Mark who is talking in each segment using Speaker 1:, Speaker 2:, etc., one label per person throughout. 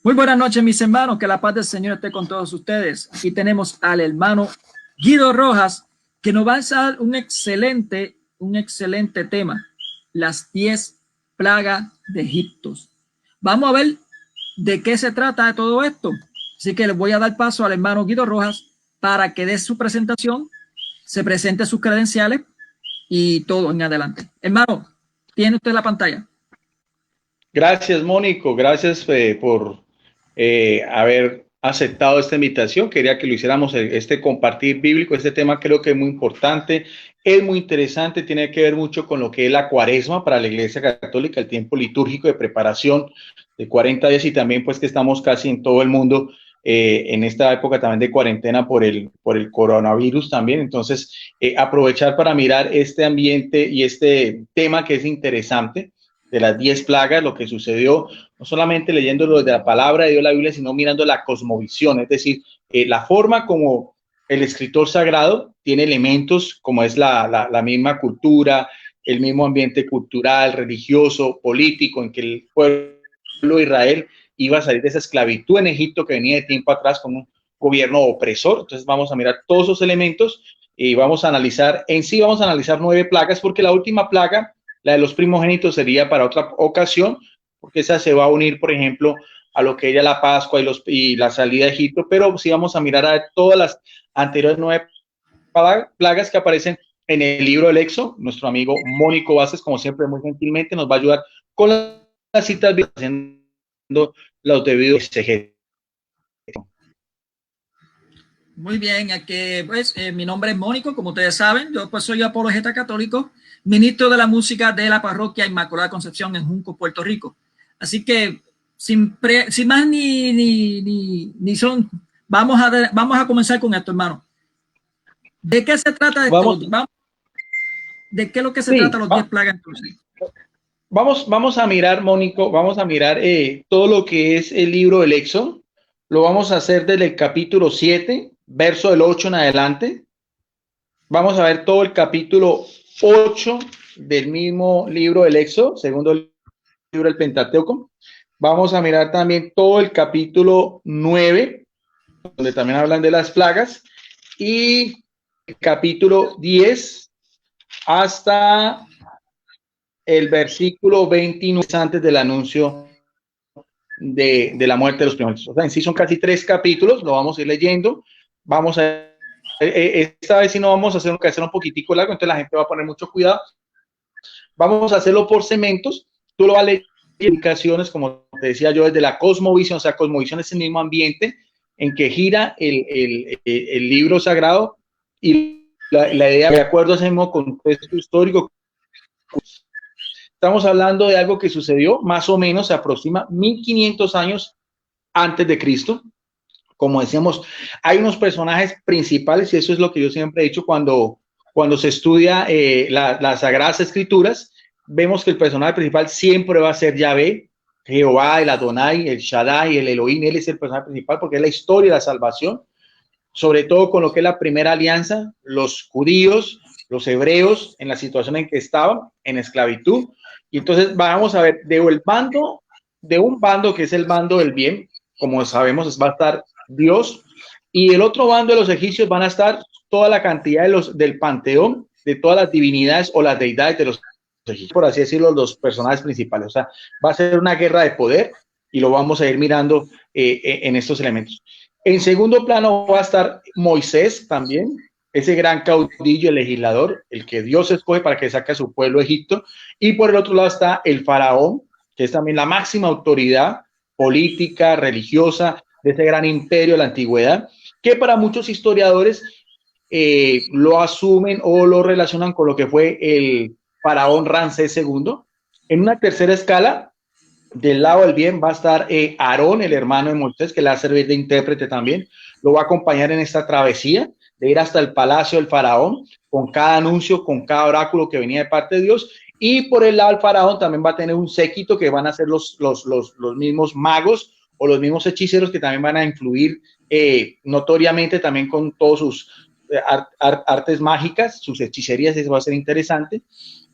Speaker 1: Muy buenas noches, mis hermanos, que la paz del Señor esté con todos ustedes. Aquí tenemos al hermano Guido Rojas, que nos va a dar un excelente tema, las 10 plagas de Egipto. Vamos a ver de qué se trata de todo esto. Así que les voy a dar paso al hermano Guido Rojas para que dé su presentación, se presente sus credenciales y todo en adelante. Hermano, tiene usted la pantalla.
Speaker 2: Gracias, Mónico. Gracias por haber aceptado esta invitación. Quería que lo hiciéramos, este compartir bíblico. Este tema creo que es muy importante, es muy interesante, tiene que ver mucho con lo que es la cuaresma para la Iglesia Católica, el tiempo litúrgico de preparación de 40 días y también pues que estamos casi en todo el mundo en esta época también de cuarentena por el coronavirus también. Entonces, aprovechar para mirar este ambiente y este tema que es interesante de las 10 plagas, lo que sucedió, no solamente leyéndolo de la palabra de Dios, la Biblia, sino mirando la cosmovisión, es decir, la forma como el escritor sagrado tiene elementos como es la misma cultura, el mismo ambiente cultural, religioso, político, en que el pueblo de Israel iba a salir de esa esclavitud en Egipto que venía de tiempo atrás con un gobierno opresor. Entonces vamos a mirar todos esos elementos y vamos a analizar, en sí vamos a analizar 9 plagas, porque la última plaga, la de los primogénitos, sería para otra ocasión, porque esa se va a unir, por ejemplo, a lo que era la Pascua y la salida de Egipto, pero sí vamos a mirar a todas las anteriores 9 plagas que aparecen en el libro del Éxodo. Nuestro amigo Mónico Vázquez, como siempre, muy gentilmente nos va a ayudar con las citas haciendo los debidos exegesis.
Speaker 1: Muy bien, aquí pues mi nombre es Mónico, como ustedes saben, yo pues soy apologeta católico, ministro de la música de la parroquia Inmaculada Concepción en Junco, Puerto Rico. Así que sin más ni son, vamos a comenzar con esto, hermano. ¿De qué se trata esto? ¿De qué es lo que se trata los 10 plagas entonces?
Speaker 2: Vamos a mirar, Mónico, vamos a mirar todo lo que es el libro del Éxodo. Lo vamos a hacer desde el capítulo 7, verso del 8 en adelante. Vamos a ver todo el capítulo 8 del mismo libro del Éxodo, segundo libro del Pentateuco. Vamos a mirar también todo el capítulo 9, donde también hablan de las plagas, y el capítulo 10 hasta el versículo 29 antes del anuncio de la muerte de los primogénitos. O sea, en sí son casi 3 capítulos, lo vamos a ir leyendo. Vamos a esta vez sí no vamos a hacer un poquitico largo, entonces la gente va a poner mucho cuidado. Vamos a hacerlo por segmentos. Tú lo vas a leer indicaciones, como te decía yo, desde la cosmovisión. O sea, cosmovisión es el mismo ambiente en que gira el libro sagrado y la idea de acuerdo a ese mismo contexto histórico. Estamos hablando de algo que sucedió más o menos, se aproxima 1500 años antes de Cristo. Como decíamos, hay unos personajes principales y eso es lo que yo siempre he dicho cuando se estudia las Sagradas Escrituras. Vemos que el personaje principal siempre va a ser Yahvé, Jehová, el Adonai, el Shaddai, el Elohim. Él es el personaje principal porque es la historia de la salvación, sobre todo con lo que es la primera alianza, los judíos, los hebreos, en la situación en que estaban, en esclavitud. Y entonces vamos a ver, de un bando que es el bando del bien, como sabemos, va a estar Dios, y el otro bando de los egipcios van a estar toda la cantidad del panteón, de todas las divinidades o las deidades de los egipcios, por así decirlo, los personajes principales. O sea, va a ser una guerra de poder y lo vamos a ir mirando en estos elementos. En segundo plano va a estar Moisés también, ese gran caudillo, el legislador, el que Dios escoge para que saque a su pueblo Egipto. Y por el otro lado está el faraón, que es también la máxima autoridad política, religiosa de ese gran imperio de la antigüedad, que para muchos historiadores lo asumen o lo relacionan con lo que fue el faraón Ramsés II. En una tercera escala, del lado del bien va a estar Aarón, el hermano de Moisés, que le va a servir de intérprete también. Lo va a acompañar en esta travesía de ir hasta el palacio del faraón, con cada anuncio, con cada oráculo que venía de parte de Dios. Y por el lado del faraón también va a tener un séquito que van a ser los mismos magos o los mismos hechiceros que también van a influir notoriamente también con todos sus artes mágicas, sus hechicerías. Eso va a ser interesante.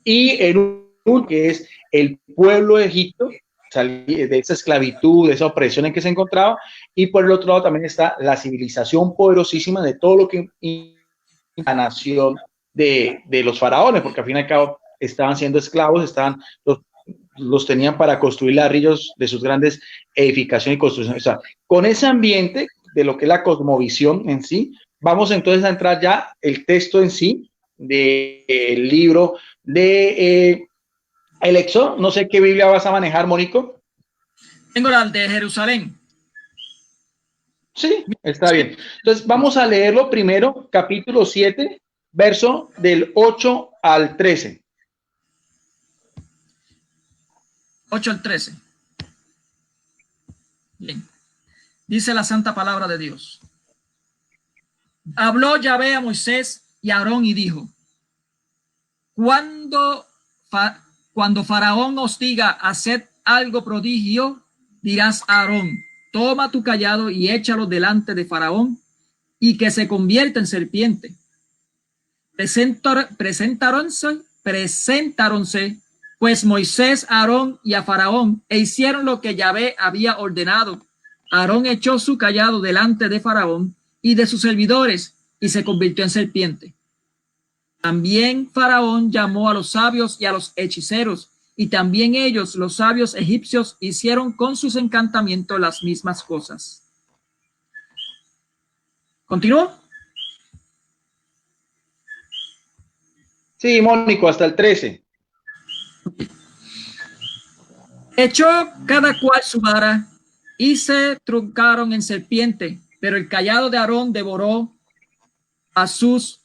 Speaker 2: Y en un que es el pueblo de Egipto, salir de esa esclavitud, de esa opresión en que se encontraba, y por el otro lado también está la civilización poderosísima de todo lo que la nación de los faraones, porque al fin y al cabo estaban siendo esclavos, los tenían para construir ladrillos de sus grandes edificaciones y construcciones. O sea, con ese ambiente de lo que es la cosmovisión en sí, vamos entonces a entrar ya el texto en sí del libro de el Éxodo. No sé qué Biblia vas a manejar, Mónico.
Speaker 1: Tengo la de Jerusalén.
Speaker 2: Sí, está bien. Entonces vamos a leerlo primero, capítulo 7, verso del 8 al 13.
Speaker 1: 8 al 13. Bien. Dice la santa palabra de Dios. Habló Yahvé a Moisés y a Aarón y dijo: Cuando Faraón os diga haced algo prodigio, dirás a Aarón: toma tu cayado y échalo delante de Faraón y que se convierta en serpiente. Presentáronse pues Moisés, Aarón y a Faraón e hicieron lo que Yahvé había ordenado. Aarón echó su cayado delante de Faraón y de sus servidores y se convirtió en serpiente. También Faraón llamó a los sabios y a los hechiceros, y también ellos, los sabios egipcios, hicieron con sus encantamientos las mismas cosas. ¿Continúo?
Speaker 2: Sí, Mónico, hasta el 13.
Speaker 1: Echó cada cual su vara y se truncaron en serpiente, pero el cayado de Aarón devoró sus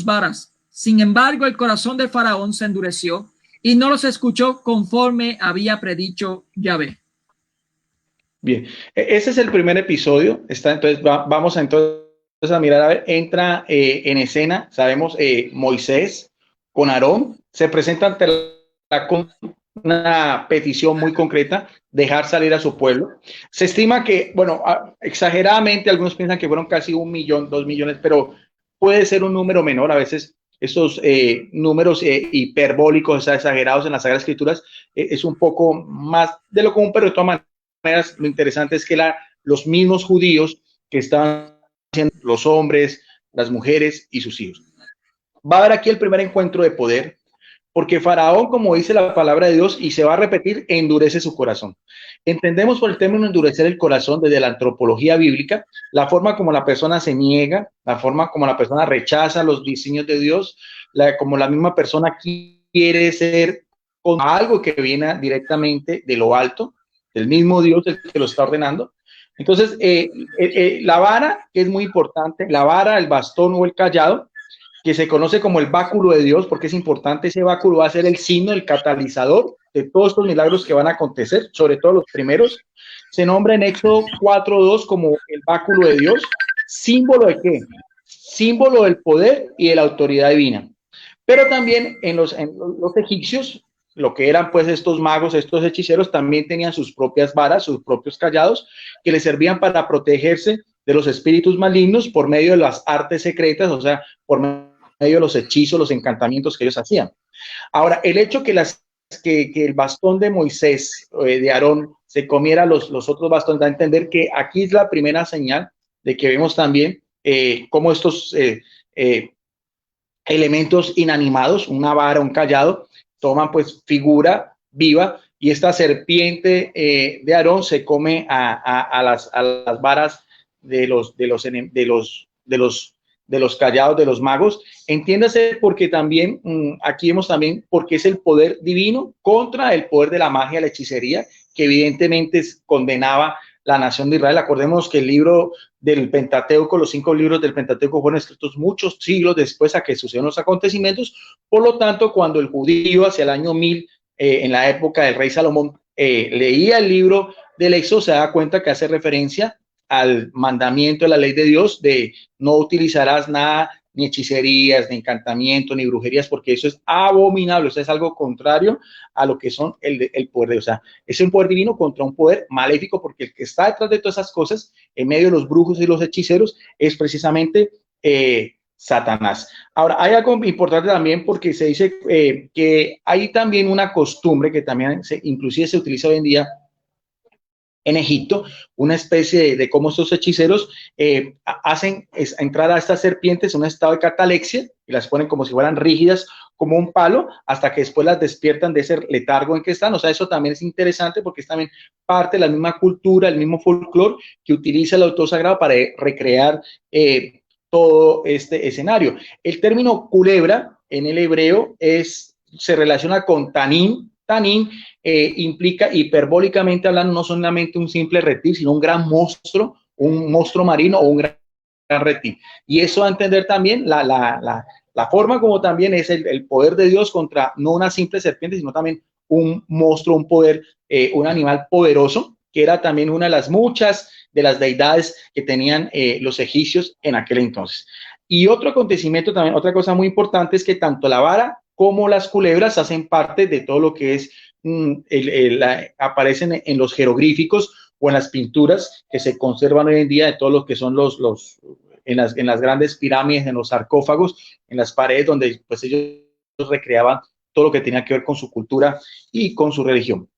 Speaker 1: varas. Sin embargo, el corazón de Faraón se endureció y no los escuchó conforme había predicho Yahvé.
Speaker 2: Bien, ese es el primer episodio. Entonces vamos entonces a mirar, a ver, entra en escena, sabemos, Moisés con Aarón, se presenta ante con una petición muy concreta, dejar salir a su pueblo. Se estima que, bueno, exageradamente algunos piensan que fueron casi 1 millón, 2 millones, pero puede ser un número menor. A veces estos números hiperbólicos, exagerados en las Sagradas Escrituras, es un poco más de lo común, pero de todas maneras lo interesante es que los mismos judíos que estaban haciendo, los hombres, las mujeres y sus hijos. Va a haber aquí el primer encuentro de poder, porque Faraón, como dice la palabra de Dios, y se va a repetir, endurece su corazón. Entendemos por el término endurecer el corazón desde la antropología bíblica, la forma como la persona se niega, la forma como la persona rechaza los diseños de Dios, como la misma persona quiere ser con algo que viene directamente de lo alto, del mismo Dios el que lo está ordenando. Entonces, la vara, que es muy importante, la vara, el bastón o el cayado, que se conoce como el báculo de Dios, porque es importante, ese báculo va a ser el signo, el catalizador de todos estos milagros que van a acontecer, sobre todo los primeros. Se nombra en Éxodo 4:2 como el báculo de Dios. ¿Símbolo de qué? Símbolo del poder y de la autoridad divina. Pero también en los egipcios, lo que eran pues estos magos, estos hechiceros, también tenían sus propias varas, sus propios callados, que les servían para protegerse de los espíritus malignos por medio de las artes secretas, o sea, por medio de los hechizos, los encantamientos que ellos hacían. Ahora, el hecho que el bastón de Moisés, de Aarón, se comiera los otros bastones, da a entender que aquí es la primera señal de que vemos también cómo estos elementos inanimados, una vara, un callado, toman pues figura viva, y esta serpiente de Aarón se come a las varas de los callados de los magos. Entiéndase, porque también aquí vemos también porque es el poder divino contra el poder de la magia, la hechicería, que evidentemente condenaba la nación de Israel. Acordemos que el libro del Pentateuco, los 5 libros del Pentateuco fueron escritos muchos siglos después a que sucedieron los acontecimientos. Por lo tanto, cuando el judío hacia el año 1000, en la época del rey Salomón, leía el libro del Éxodo, se da cuenta que hace referencia al mandamiento de la ley de Dios de no utilizarás nada, ni hechicerías, ni encantamientos, ni brujerías, porque eso es abominable, eso es algo contrario a lo que son el poder de Dios. O sea, es un poder divino contra un poder maléfico, porque el que está detrás de todas esas cosas, en medio de los brujos y los hechiceros, es precisamente Satanás. Ahora, hay algo importante también porque se dice que hay también una costumbre que también inclusive se utiliza hoy en día en Egipto, una especie de cómo estos hechiceros hacen entrar a estas serpientes en un estado de catalexia y las ponen como si fueran rígidas como un palo hasta que después las despiertan de ese letargo en que están. O sea, eso también es interesante porque es también parte de la misma cultura, el mismo folclore que utiliza el autor sagrado para recrear todo este escenario. El término culebra en el hebreo se relaciona con tanín. Tanín implica hiperbólicamente hablando no solamente un simple reptil, sino un monstruo marino o un gran reptil. Y eso a entender también la forma como también es el poder de Dios contra no una simple serpiente, sino también un monstruo, un poder, un animal poderoso, que era también una de las muchas de las deidades que tenían los egipcios en aquel entonces. Y otro acontecimiento también, otra cosa muy importante es que tanto la vara como las culebras hacen parte de todo lo que es aparecen en los jeroglíficos o en las pinturas que se conservan hoy en día de todo lo que son en las grandes pirámides, en los sarcófagos, en las paredes donde pues ellos recreaban todo lo que tenía que ver con su cultura y con su religión.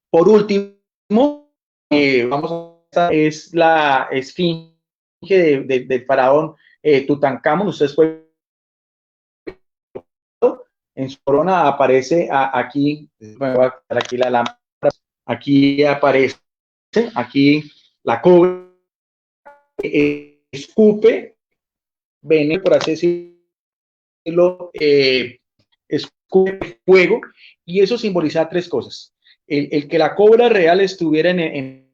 Speaker 2: Por último, es la esfinge del faraón Tutankamón. Ustedes pueden, en su corona aparece aquí, me voy a quitar aquí la lámpara, aquí aparece, aquí la cobra, escupe, veneno, por así decirlo, escupe fuego, y eso simboliza tres cosas. El que la cobra real estuviera en el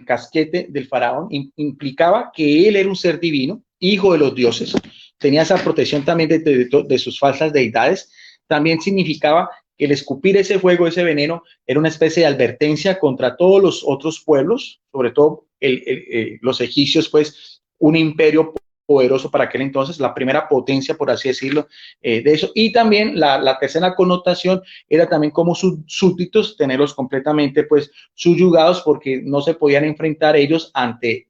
Speaker 2: casquete del faraón implicaba que él era un ser divino, hijo de los dioses, tenía esa protección también de sus falsas deidades. También significaba que el escupir ese fuego, ese veneno, era una especie de advertencia contra todos los otros pueblos, sobre todo los egipcios, pues un imperio poderoso para aquel entonces, la primera potencia, por así decirlo, de eso. Y también la tercera connotación era también como sus súbditos, tenerlos completamente pues subyugados, porque no se podían enfrentar ellos ante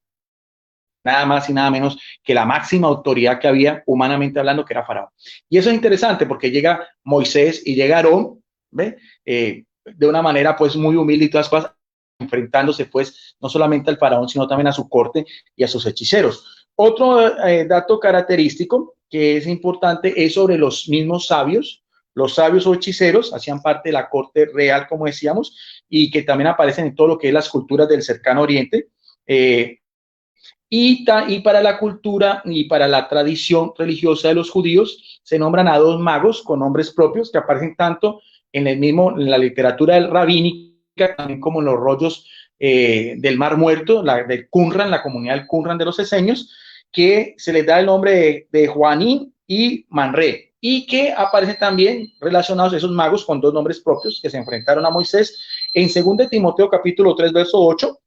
Speaker 2: nada más y nada menos que la máxima autoridad que había humanamente hablando, que era Faraón. Y eso es interesante porque llega Moisés y llega Aarón, ¿ve? De una manera pues muy humilde y todas cosas, enfrentándose pues no solamente al faraón, sino también a su corte y a sus hechiceros. Otro dato característico que es importante es sobre los mismos sabios. Los sabios o hechiceros hacían parte de la corte real, como decíamos, y que también aparecen en todo lo que es las culturas del cercano oriente. Y para la cultura y para la tradición religiosa de los judíos se nombran a dos magos con nombres propios que aparecen tanto en la literatura rabínica, también como en los rollos del Mar Muerto, del Qumran, la comunidad del Qumran de los eseños, que se les da el nombre de Juanín y Manré, y que aparecen también relacionados esos magos con dos nombres propios que se enfrentaron a Moisés en 2 Timoteo capítulo 3 verso 8,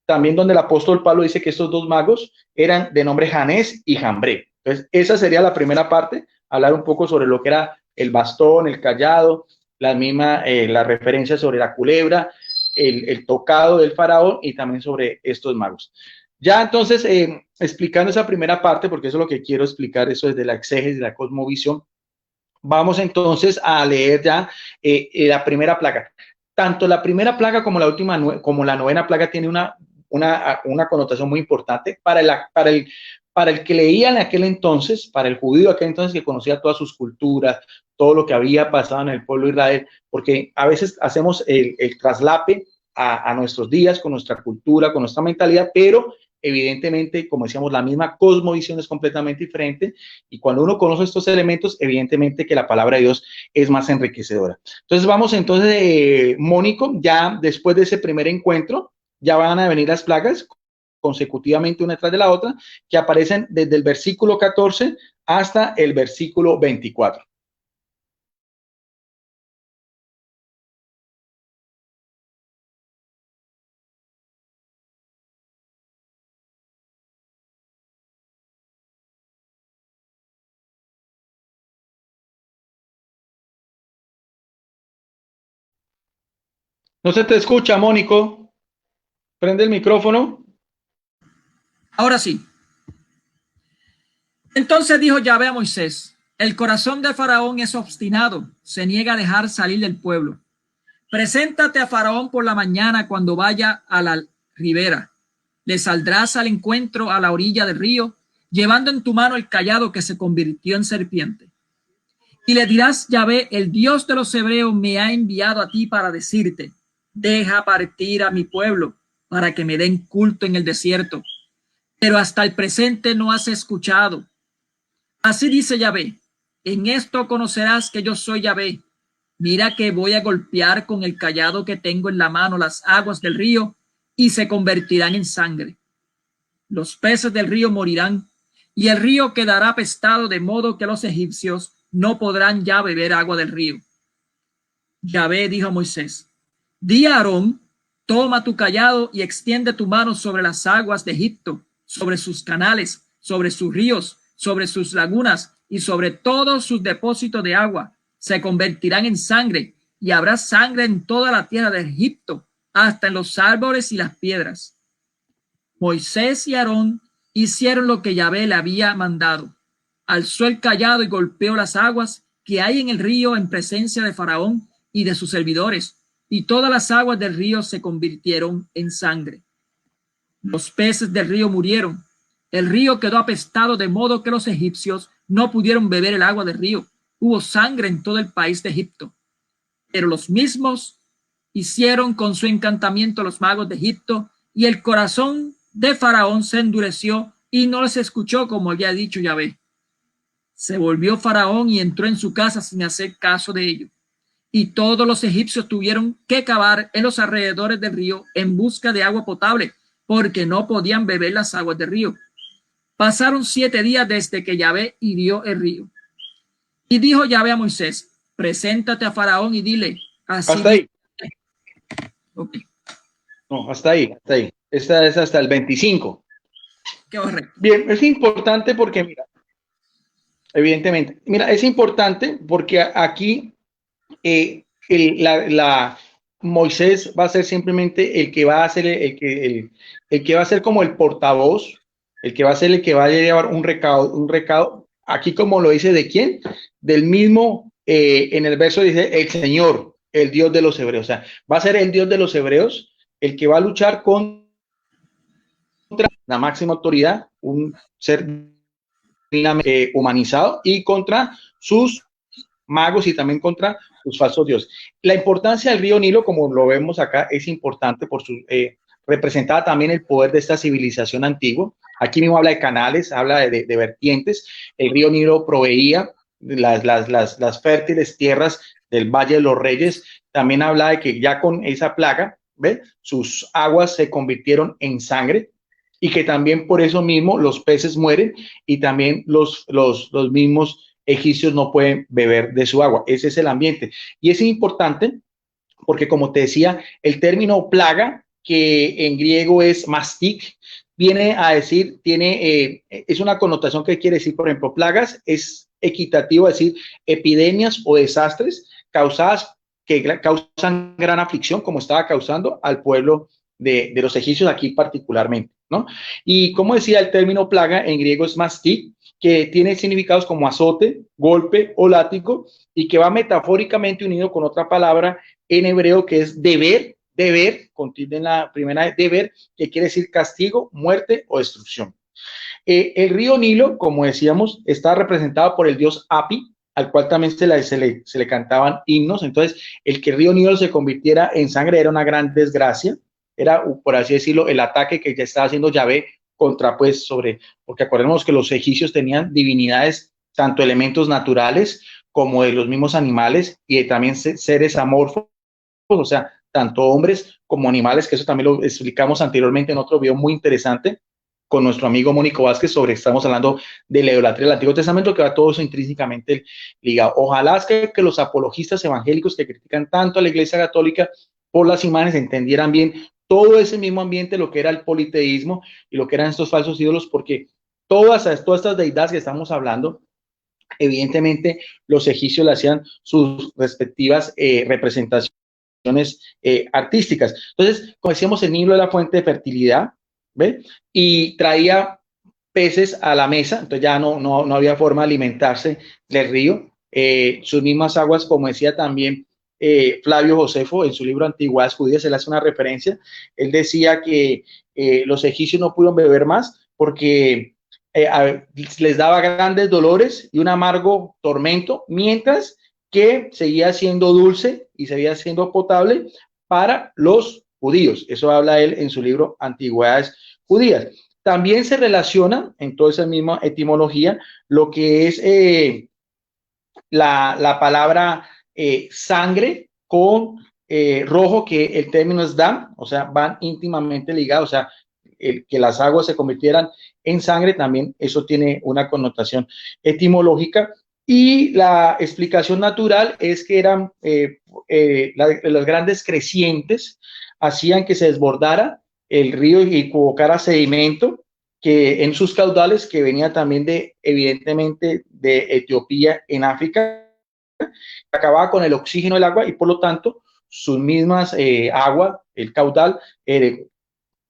Speaker 2: también donde el apóstol Pablo dice que estos dos magos eran de nombre Janés y Jambré. Entonces, esa sería la primera parte, hablar un poco sobre lo que era el bastón, el cayado, la referencia sobre la culebra, el tocado del faraón y también sobre estos magos. Ya entonces, explicando esa primera parte, porque eso es lo que quiero explicar, eso es de la exégesis, de la cosmovisión, vamos entonces a leer ya la primera plaga. Tanto la primera plaga como la última, como la novena plaga tiene una connotación muy importante para el que leía en aquel entonces, para el judío de aquel entonces que conocía todas sus culturas, todo lo que había pasado en el pueblo de Israel, porque a veces hacemos el traslape a nuestros días, con nuestra cultura, con nuestra mentalidad, pero evidentemente, como decíamos, la misma cosmovisión es completamente diferente, y cuando uno conoce estos elementos, evidentemente que la palabra de Dios es más enriquecedora. Entonces vamos entonces, Mónico, ya después de ese primer encuentro, ya van a venir las plagas consecutivamente una tras de la otra, que aparecen desde el versículo 14 hasta el versículo 24. No se te escucha, Mónico. Prende el micrófono.
Speaker 1: Ahora sí. Entonces dijo Yahvé a Moisés: el corazón de Faraón es obstinado, se niega a dejar salir del pueblo. Preséntate a Faraón por la mañana cuando vaya a la ribera. Le saldrás al encuentro a la orilla del río, llevando en tu mano el cayado que se convirtió en serpiente. Y le dirás: Yahvé, el Dios de los hebreos, me ha enviado a ti para decirte: deja partir a mi pueblo para que me den culto en el desierto. Pero hasta el presente no has escuchado. Así dice Yahvé: en esto conocerás que yo soy Yahvé. Mira que voy a golpear con el cayado que tengo en la mano las aguas del río y se convertirán en sangre. Los peces del río morirán y el río quedará apestado, de modo que los egipcios no podrán ya beber agua del río. Yahvé dijo a Moisés: di a Aarón: toma tu cayado y extiende tu mano sobre las aguas de Egipto, sobre sus canales, sobre sus ríos, sobre sus lagunas y sobre todos sus depósitos de agua. Se convertirán en sangre y habrá sangre en toda la tierra de Egipto, hasta en los árboles y las piedras. Moisés y Aarón hicieron lo que Yahvé le había mandado. Alzó el cayado y golpeó las aguas que hay en el río en presencia de Faraón y de sus servidores, y todas las aguas del río se convirtieron en sangre. Los peces del río murieron. El río quedó apestado, de modo que los egipcios no pudieron beber el agua del río. Hubo sangre en todo el país de Egipto. Pero los mismos hicieron con su encantamiento los magos de Egipto, y el corazón de Faraón se endureció y no les escuchó, como había dicho Yahvé. Se volvió Faraón y entró en su casa sin hacer caso de ello. Y todos los egipcios tuvieron que cavar en los alrededores del río en busca de agua potable, porque no podían beber las aguas del río. Pasaron 7 días desde que Yahvé hirió el río. Y dijo Yahvé a Moisés: preséntate a Faraón y dile así.
Speaker 2: Hasta ahí.
Speaker 1: Okay.
Speaker 2: No, hasta ahí, hasta ahí. Esta es hasta el 25.
Speaker 1: Qué correcto.
Speaker 2: Bien, es importante porque, mira, evidentemente, mira, es importante porque aquí Moisés va a ser simplemente el que va a ser el que va a ser como el portavoz, el que va a ser el que va a llevar un recado, aquí como lo dice, ¿de quién? Del mismo, en el verso dice el Señor, el Dios de los hebreos. O sea, va a ser el Dios de los hebreos el que va a luchar contra la máxima autoridad, un ser humanizado, y contra sus magos y también contra los falsos dioses. La importancia del río Nilo, como lo vemos acá, es importante por su representaba también el poder de esta civilización antigua. Aquí mismo habla de canales, habla de vertientes. El río Nilo proveía las fértiles tierras del Valle de los Reyes. También habla de que ya con esa plaga, ¿ves? Sus aguas se convirtieron en sangre, y que también por eso mismo los peces mueren y también los mismos egipcios no pueden beber de su agua. Ese es el ambiente. Y es importante porque, como te decía, el término plaga, que en griego es mastic, viene a decir, es una connotación que quiere decir, por ejemplo, plagas es equitativo a decir epidemias o desastres causadas, que causan gran aflicción, como estaba causando al pueblo de los egipcios aquí particularmente, ¿no? Y como decía, el término plaga en griego es mastic, que tiene significados como azote, golpe o látigo, y que va metafóricamente unido con otra palabra en hebreo que es deber, contiene la primera deber, que quiere decir castigo, muerte o destrucción. El río Nilo, como decíamos, está representado por el dios Api, al cual también se le cantaban himnos. Entonces, el que el río Nilo se convirtiera en sangre era una gran desgracia, era, por así decirlo, el ataque que ya estaba haciendo Yahvé contra, pues, porque acordemos que los egipcios tenían divinidades, tanto elementos naturales como de los mismos animales, y también seres amorfos, o sea, tanto hombres como animales, que eso también lo explicamos anteriormente en otro video muy interesante con nuestro amigo Mónico Vázquez, estamos hablando de la idolatría del Antiguo Testamento, que va todo eso intrínsecamente ligado. Ojalá es que los apologistas evangélicos que critican tanto a la Iglesia Católica por las imágenes entendieran bien todo ese mismo ambiente, lo que era el politeísmo y lo que eran estos falsos ídolos, porque todas estas deidades que estamos hablando, evidentemente los egipcios le hacían sus respectivas representaciones artísticas. Entonces, como decíamos, el Nilo era la fuente de fertilidad, ¿ve? Y traía peces a la mesa, entonces ya no había forma de alimentarse del río. Sus mismas aguas, como decía también Flavio Josefo en su libro Antigüedades Judías, él hace una referencia, él decía que los egipcios no pudieron beber más porque les daba grandes dolores y un amargo tormento, mientras que seguía siendo dulce y seguía siendo potable para los judíos. Eso habla él en su libro Antigüedades Judías. También se relaciona en toda esa misma etimología lo que es la palabra sangre con rojo, que el término es dam, o sea, van íntimamente ligados, o sea, que las aguas se convirtieran en sangre, también eso tiene una connotación etimológica. Y la explicación natural es que eran los grandes crecientes hacían que se desbordara el río y provocara sedimento que en sus caudales, que venía también evidentemente de Etiopía en África, acababa con el oxígeno del agua y por lo tanto sus mismas agua, el caudal,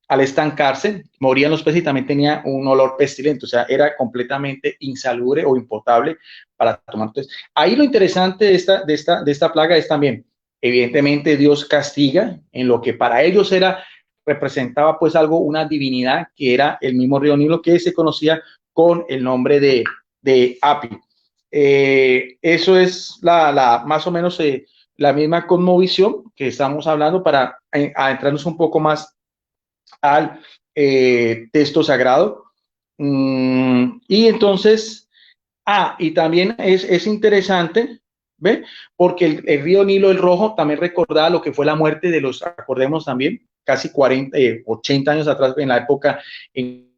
Speaker 2: al estancarse, morían los peces y también tenía un olor pestilente, o sea, era completamente insalubre o impotable para tomar. Entonces, ahí lo interesante de esta plaga es también, evidentemente Dios castiga en lo que para ellos representaba pues algo, una divinidad, que era el mismo río Nilo, que se conocía con el nombre de Api. Eso es más o menos la misma cosmovisión que estamos hablando para adentrarnos un poco más al texto sagrado. Y entonces, y también es interesante, ¿ve? Porque el río Nilo, el Rojo, también recordaba lo que fue la muerte de acordemos también, casi 40, 80 años atrás, en la época en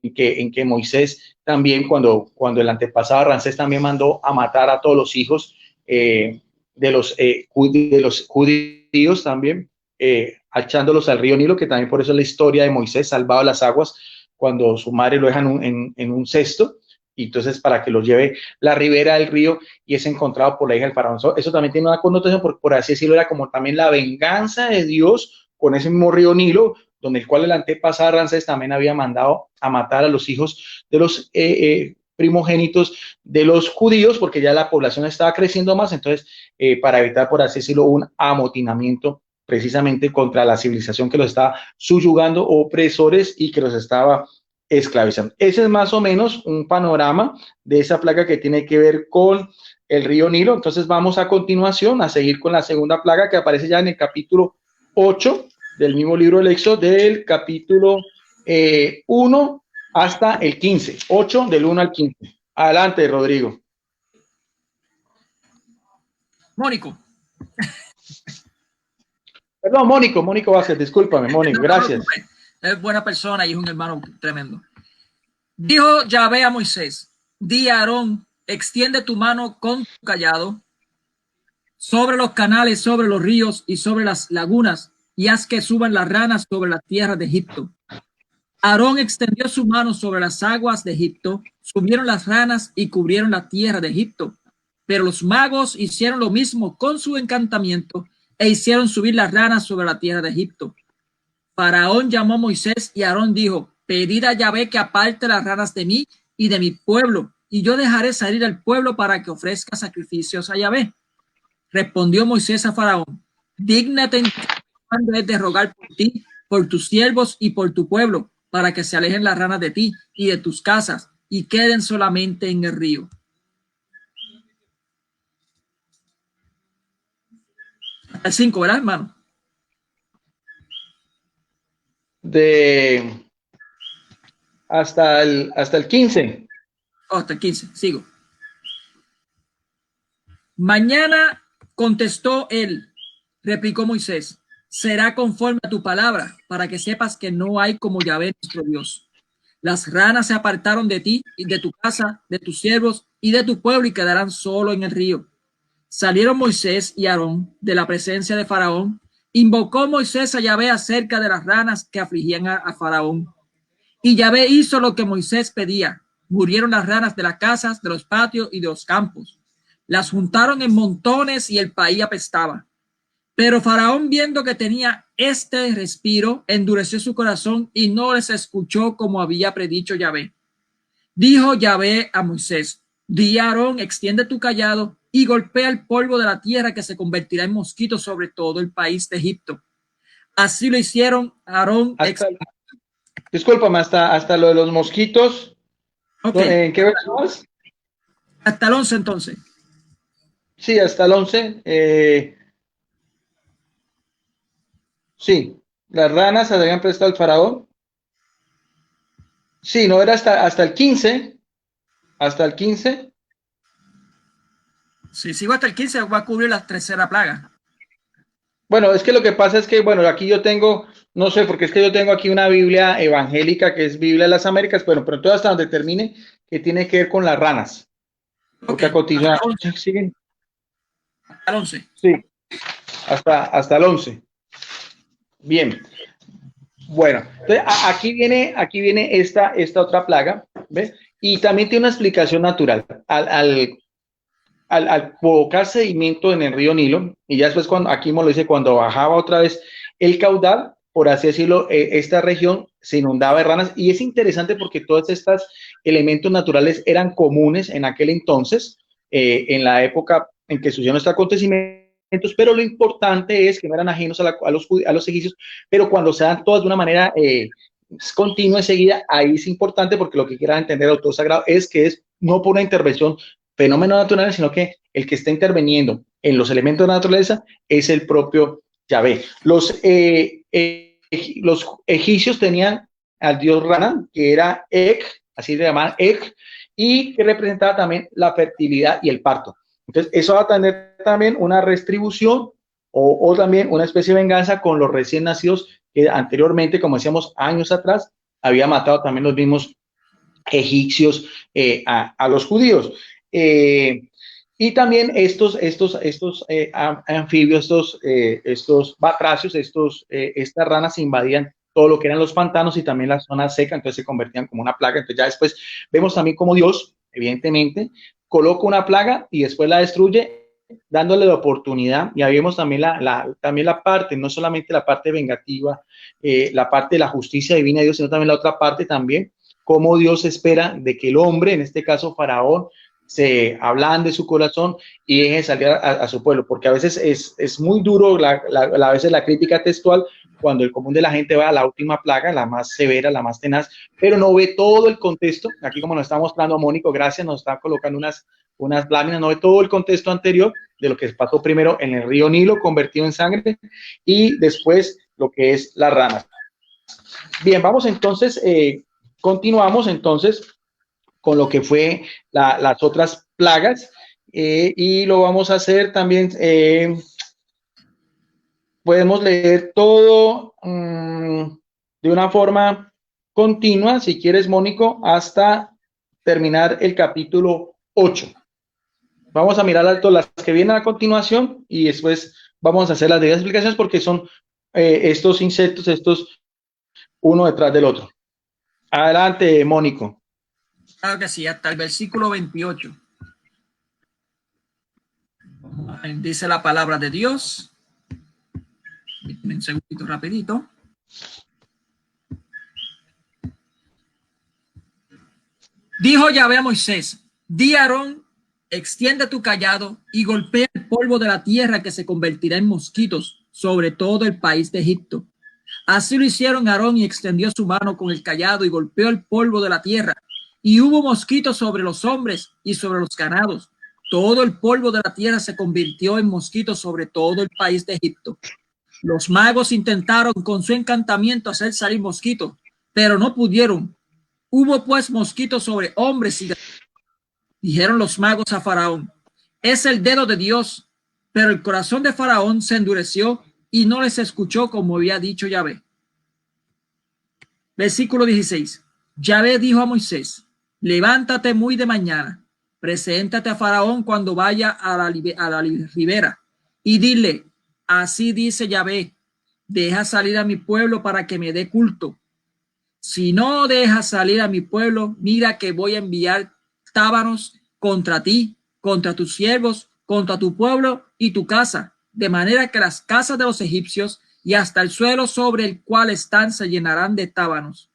Speaker 2: que Moisés también, cuando el antepasado Ramsés también mandó a matar a todos los hijos de los judíos también, echándolos al río Nilo, que también por eso es la historia de Moisés salvado las aguas, cuando su madre lo deja en un cesto, y entonces para que lo lleve la ribera del río y es encontrado por la hija del faraón. Eso también tiene una connotación, por así decirlo, era como también la venganza de Dios con ese mismo río Nilo, donde el cual el antepasado Ramsés también había mandado a matar a los hijos de los primogénitos de los judíos, porque ya la población estaba creciendo más, entonces para evitar, por así decirlo, un amotinamiento precisamente contra la civilización que los estaba subyugando, opresores, y que los estaba esclavizando. Ese es más o menos un panorama de esa plaga que tiene que ver con el río Nilo. Entonces vamos a continuación a seguir con la segunda plaga, que aparece ya en el capítulo 8 del mismo libro del Éxodo, del capítulo 1 hasta el 15, 8 del 1 al 15. Adelante, Rodrigo.
Speaker 1: Mónico.
Speaker 2: Perdón, Mónico Vázquez, discúlpame, Mónico, gracias.
Speaker 1: Es buena persona y es un hermano tremendo. Dijo Yahvé a Moisés: di a Aarón, extiende tu mano con tu cayado sobre los canales, sobre los ríos y sobre las lagunas, y haz que suban las ranas sobre la tierra de Egipto. Aarón extendió su mano sobre las aguas de Egipto, subieron las ranas y cubrieron la tierra de Egipto. Pero los magos hicieron lo mismo con su encantamiento e hicieron subir las ranas sobre la tierra de Egipto. Faraón llamó a Moisés y Aarón dijo: pedid a Yahvé que aparte las ranas de mí y de mi pueblo, y yo dejaré salir al pueblo para que ofrezca sacrificios a Yahvé. Respondió Moisés a Faraón: dígnate cuando es de rogar por ti, por tus siervos y por tu pueblo, para que se alejen las ranas de ti y de tus casas y queden solamente en el río. Hasta el 5, ¿verdad, hermano?
Speaker 2: Hasta el 15.
Speaker 1: Oh, hasta el 15, sigo. Mañana contestó él, replicó Moisés: será conforme a tu palabra, para que sepas que no hay como Yahvé nuestro Dios. Las ranas se apartaron de ti y de tu casa, de tus siervos y de tu pueblo, y quedarán solo en el río. Salieron Moisés y Aarón de la presencia de Faraón. Invocó Moisés a Yahvé acerca de las ranas que afligían a Faraón. Y Yahvé hizo lo que Moisés pedía. Murieron las ranas de las casas, de los patios y de los campos. Las juntaron en montones y el país apestaba. Pero Faraón, viendo que tenía este respiro, endureció su corazón y no les escuchó como había predicho Yahvé. Dijo Yahvé a Moisés, di a Aarón, extiende tu cayado y golpea el polvo de la tierra que se convertirá en mosquitos sobre todo el país de Egipto. Así lo hicieron Aarón.
Speaker 2: Discúlpame, hasta lo de los mosquitos.
Speaker 1: Okay.
Speaker 2: ¿En qué versión vas?
Speaker 1: Hasta el 11 entonces.
Speaker 2: Sí, hasta el 11. Sí, las ranas se habían prestado al faraón. Sí, no era hasta el 15. Hasta el 15.
Speaker 1: Si sigo hasta el 15, va a cubrir la tercera plaga.
Speaker 2: Bueno, es que lo que pasa es que, bueno, aquí yo tengo, no sé, porque es que yo tengo aquí una Biblia evangélica que es Biblia de las Américas, bueno, pero todo hasta donde termine, que tiene que ver con las ranas. Porque a continuación siguen.
Speaker 1: Hasta el 11.
Speaker 2: Sí, hasta el 11. Bien. Bueno, entonces aquí viene esta otra plaga, ¿ves? Y también tiene una explicación natural. Al provocar sedimento en el río Nilo, y ya después cuando, aquí me lo dice, cuando bajaba otra vez el caudal, por así decirlo, esta región se inundaba de ranas, y es interesante porque todos estos elementos naturales eran comunes en aquel entonces, en la época en que sucedieron estos acontecimientos, pero lo importante es que no eran ajenos a los egipcios, pero cuando se dan todas de una manera continua enseguida, ahí es importante porque lo que quiera entender el autor sagrado es que es no por una intervención fenómenos naturales, sino que el que está interviniendo en los elementos de la naturaleza es el propio Yahvé. Los egipcios tenían al dios Rana, que era Ek, así le llamaban Ek, y que representaba también la fertilidad y el parto. Entonces, eso va a tener también una restribución o también una especie de venganza con los recién nacidos que anteriormente, como decíamos años atrás, había matado también los mismos egipcios a los judíos. Y también estos anfibios, estos batracios, estas ranas invadían todo lo que eran los pantanos y también la zona seca, entonces se convertían como una plaga. Entonces ya después vemos también como Dios, evidentemente, coloca una plaga y después la destruye dándole la oportunidad, y ahí vemos también también la parte, no solamente la parte vengativa, la parte de la justicia divina de Dios, sino también la otra parte también, cómo Dios espera de que el hombre, en este caso Faraón, se ablande su corazón y deje salir a su pueblo, porque a veces es muy duro a veces la crítica textual cuando el común de la gente va a la última plaga, la más severa, la más tenaz, pero no ve todo el contexto. Aquí, como nos está mostrando Mónico, gracias, nos está colocando unas láminas, no ve todo el contexto anterior de lo que pasó primero en el río Nilo convertido en sangre y después lo que es las ranas. Bien, vamos entonces, continuamos entonces con lo que fue las otras plagas, y lo vamos a hacer también, podemos leer todo de una forma continua, si quieres, Mónico, hasta terminar el capítulo 8. Vamos a mirar alto las que vienen a continuación y después vamos a hacer las debidas explicaciones porque son estos insectos, estos uno detrás del otro. Adelante, Mónico.
Speaker 1: Claro que sí, hasta el versículo 28. Dice la palabra de Dios. Un segundito rapidito. Dijo Yahvé a Moisés, di a Aarón, extiende tu cayado y golpea el polvo de la tierra que se convertirá en mosquitos sobre todo el país de Egipto. Así lo hicieron Aarón y extendió su mano con el cayado y golpeó el polvo de la tierra. Y hubo mosquitos sobre los hombres y sobre los ganados. Todo el polvo de la tierra se convirtió en mosquitos sobre todo el país de Egipto. Los magos intentaron con su encantamiento hacer salir mosquitos, pero no pudieron. Hubo pues mosquitos sobre hombres y ganados. Dijeron los magos a Faraón, es el dedo de Dios, pero el corazón de Faraón se endureció y no les escuchó como había dicho Yahvé. Versículo 16. Yahvé dijo a Moisés, levántate muy de mañana, preséntate a Faraón cuando vaya a la ribera y dile, así dice Yahvé, deja salir a mi pueblo para que me dé culto. Si no dejas salir a mi pueblo, mira que voy a enviar tábanos contra ti, contra tus siervos, contra tu pueblo y tu casa, de manera que las casas de los egipcios y hasta el suelo sobre el cual están se llenarán de tábanos.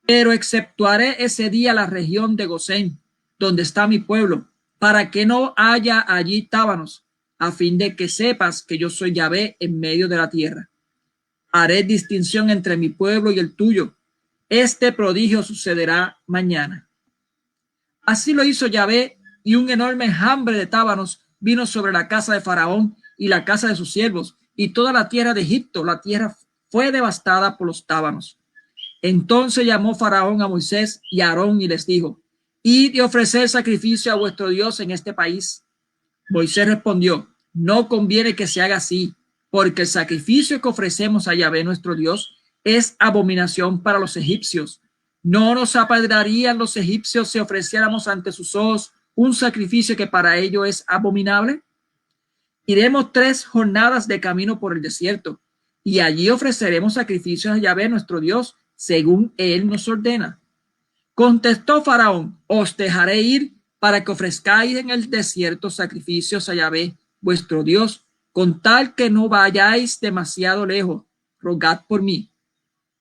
Speaker 1: pero exceptuaré ese día la región de Gosén, donde está mi pueblo, para que no haya allí tábanos, a fin de que sepas que yo soy Yahvé en medio de la tierra. Haré distinción entre mi pueblo y el tuyo. Este prodigio sucederá mañana. Así lo hizo Yahvé, y un enorme enjambre de tábanos vino sobre la casa de Faraón y la casa de sus siervos, y toda la tierra de Egipto. La tierra fue devastada por los tábanos. Entonces llamó Faraón a Moisés y a Aarón y les dijo: id y ofrecer sacrificio a vuestro Dios en este país. Moisés respondió: no conviene que se haga así, porque el sacrificio que ofrecemos a Yahvé nuestro Dios es abominación para los egipcios. ¿No nos apedrearían los egipcios si ofreciéramos ante sus ojos un sacrificio que para ellos es abominable? Iremos 3 jornadas de camino por el desierto, y allí ofreceremos sacrificios a Yahvé nuestro Dios, según él nos ordena. Contestó Faraón: os dejaré ir para que ofrezcáis en el desierto sacrificios a Yahvé vuestro Dios, con tal que no vayáis demasiado lejos. Rogad por mí.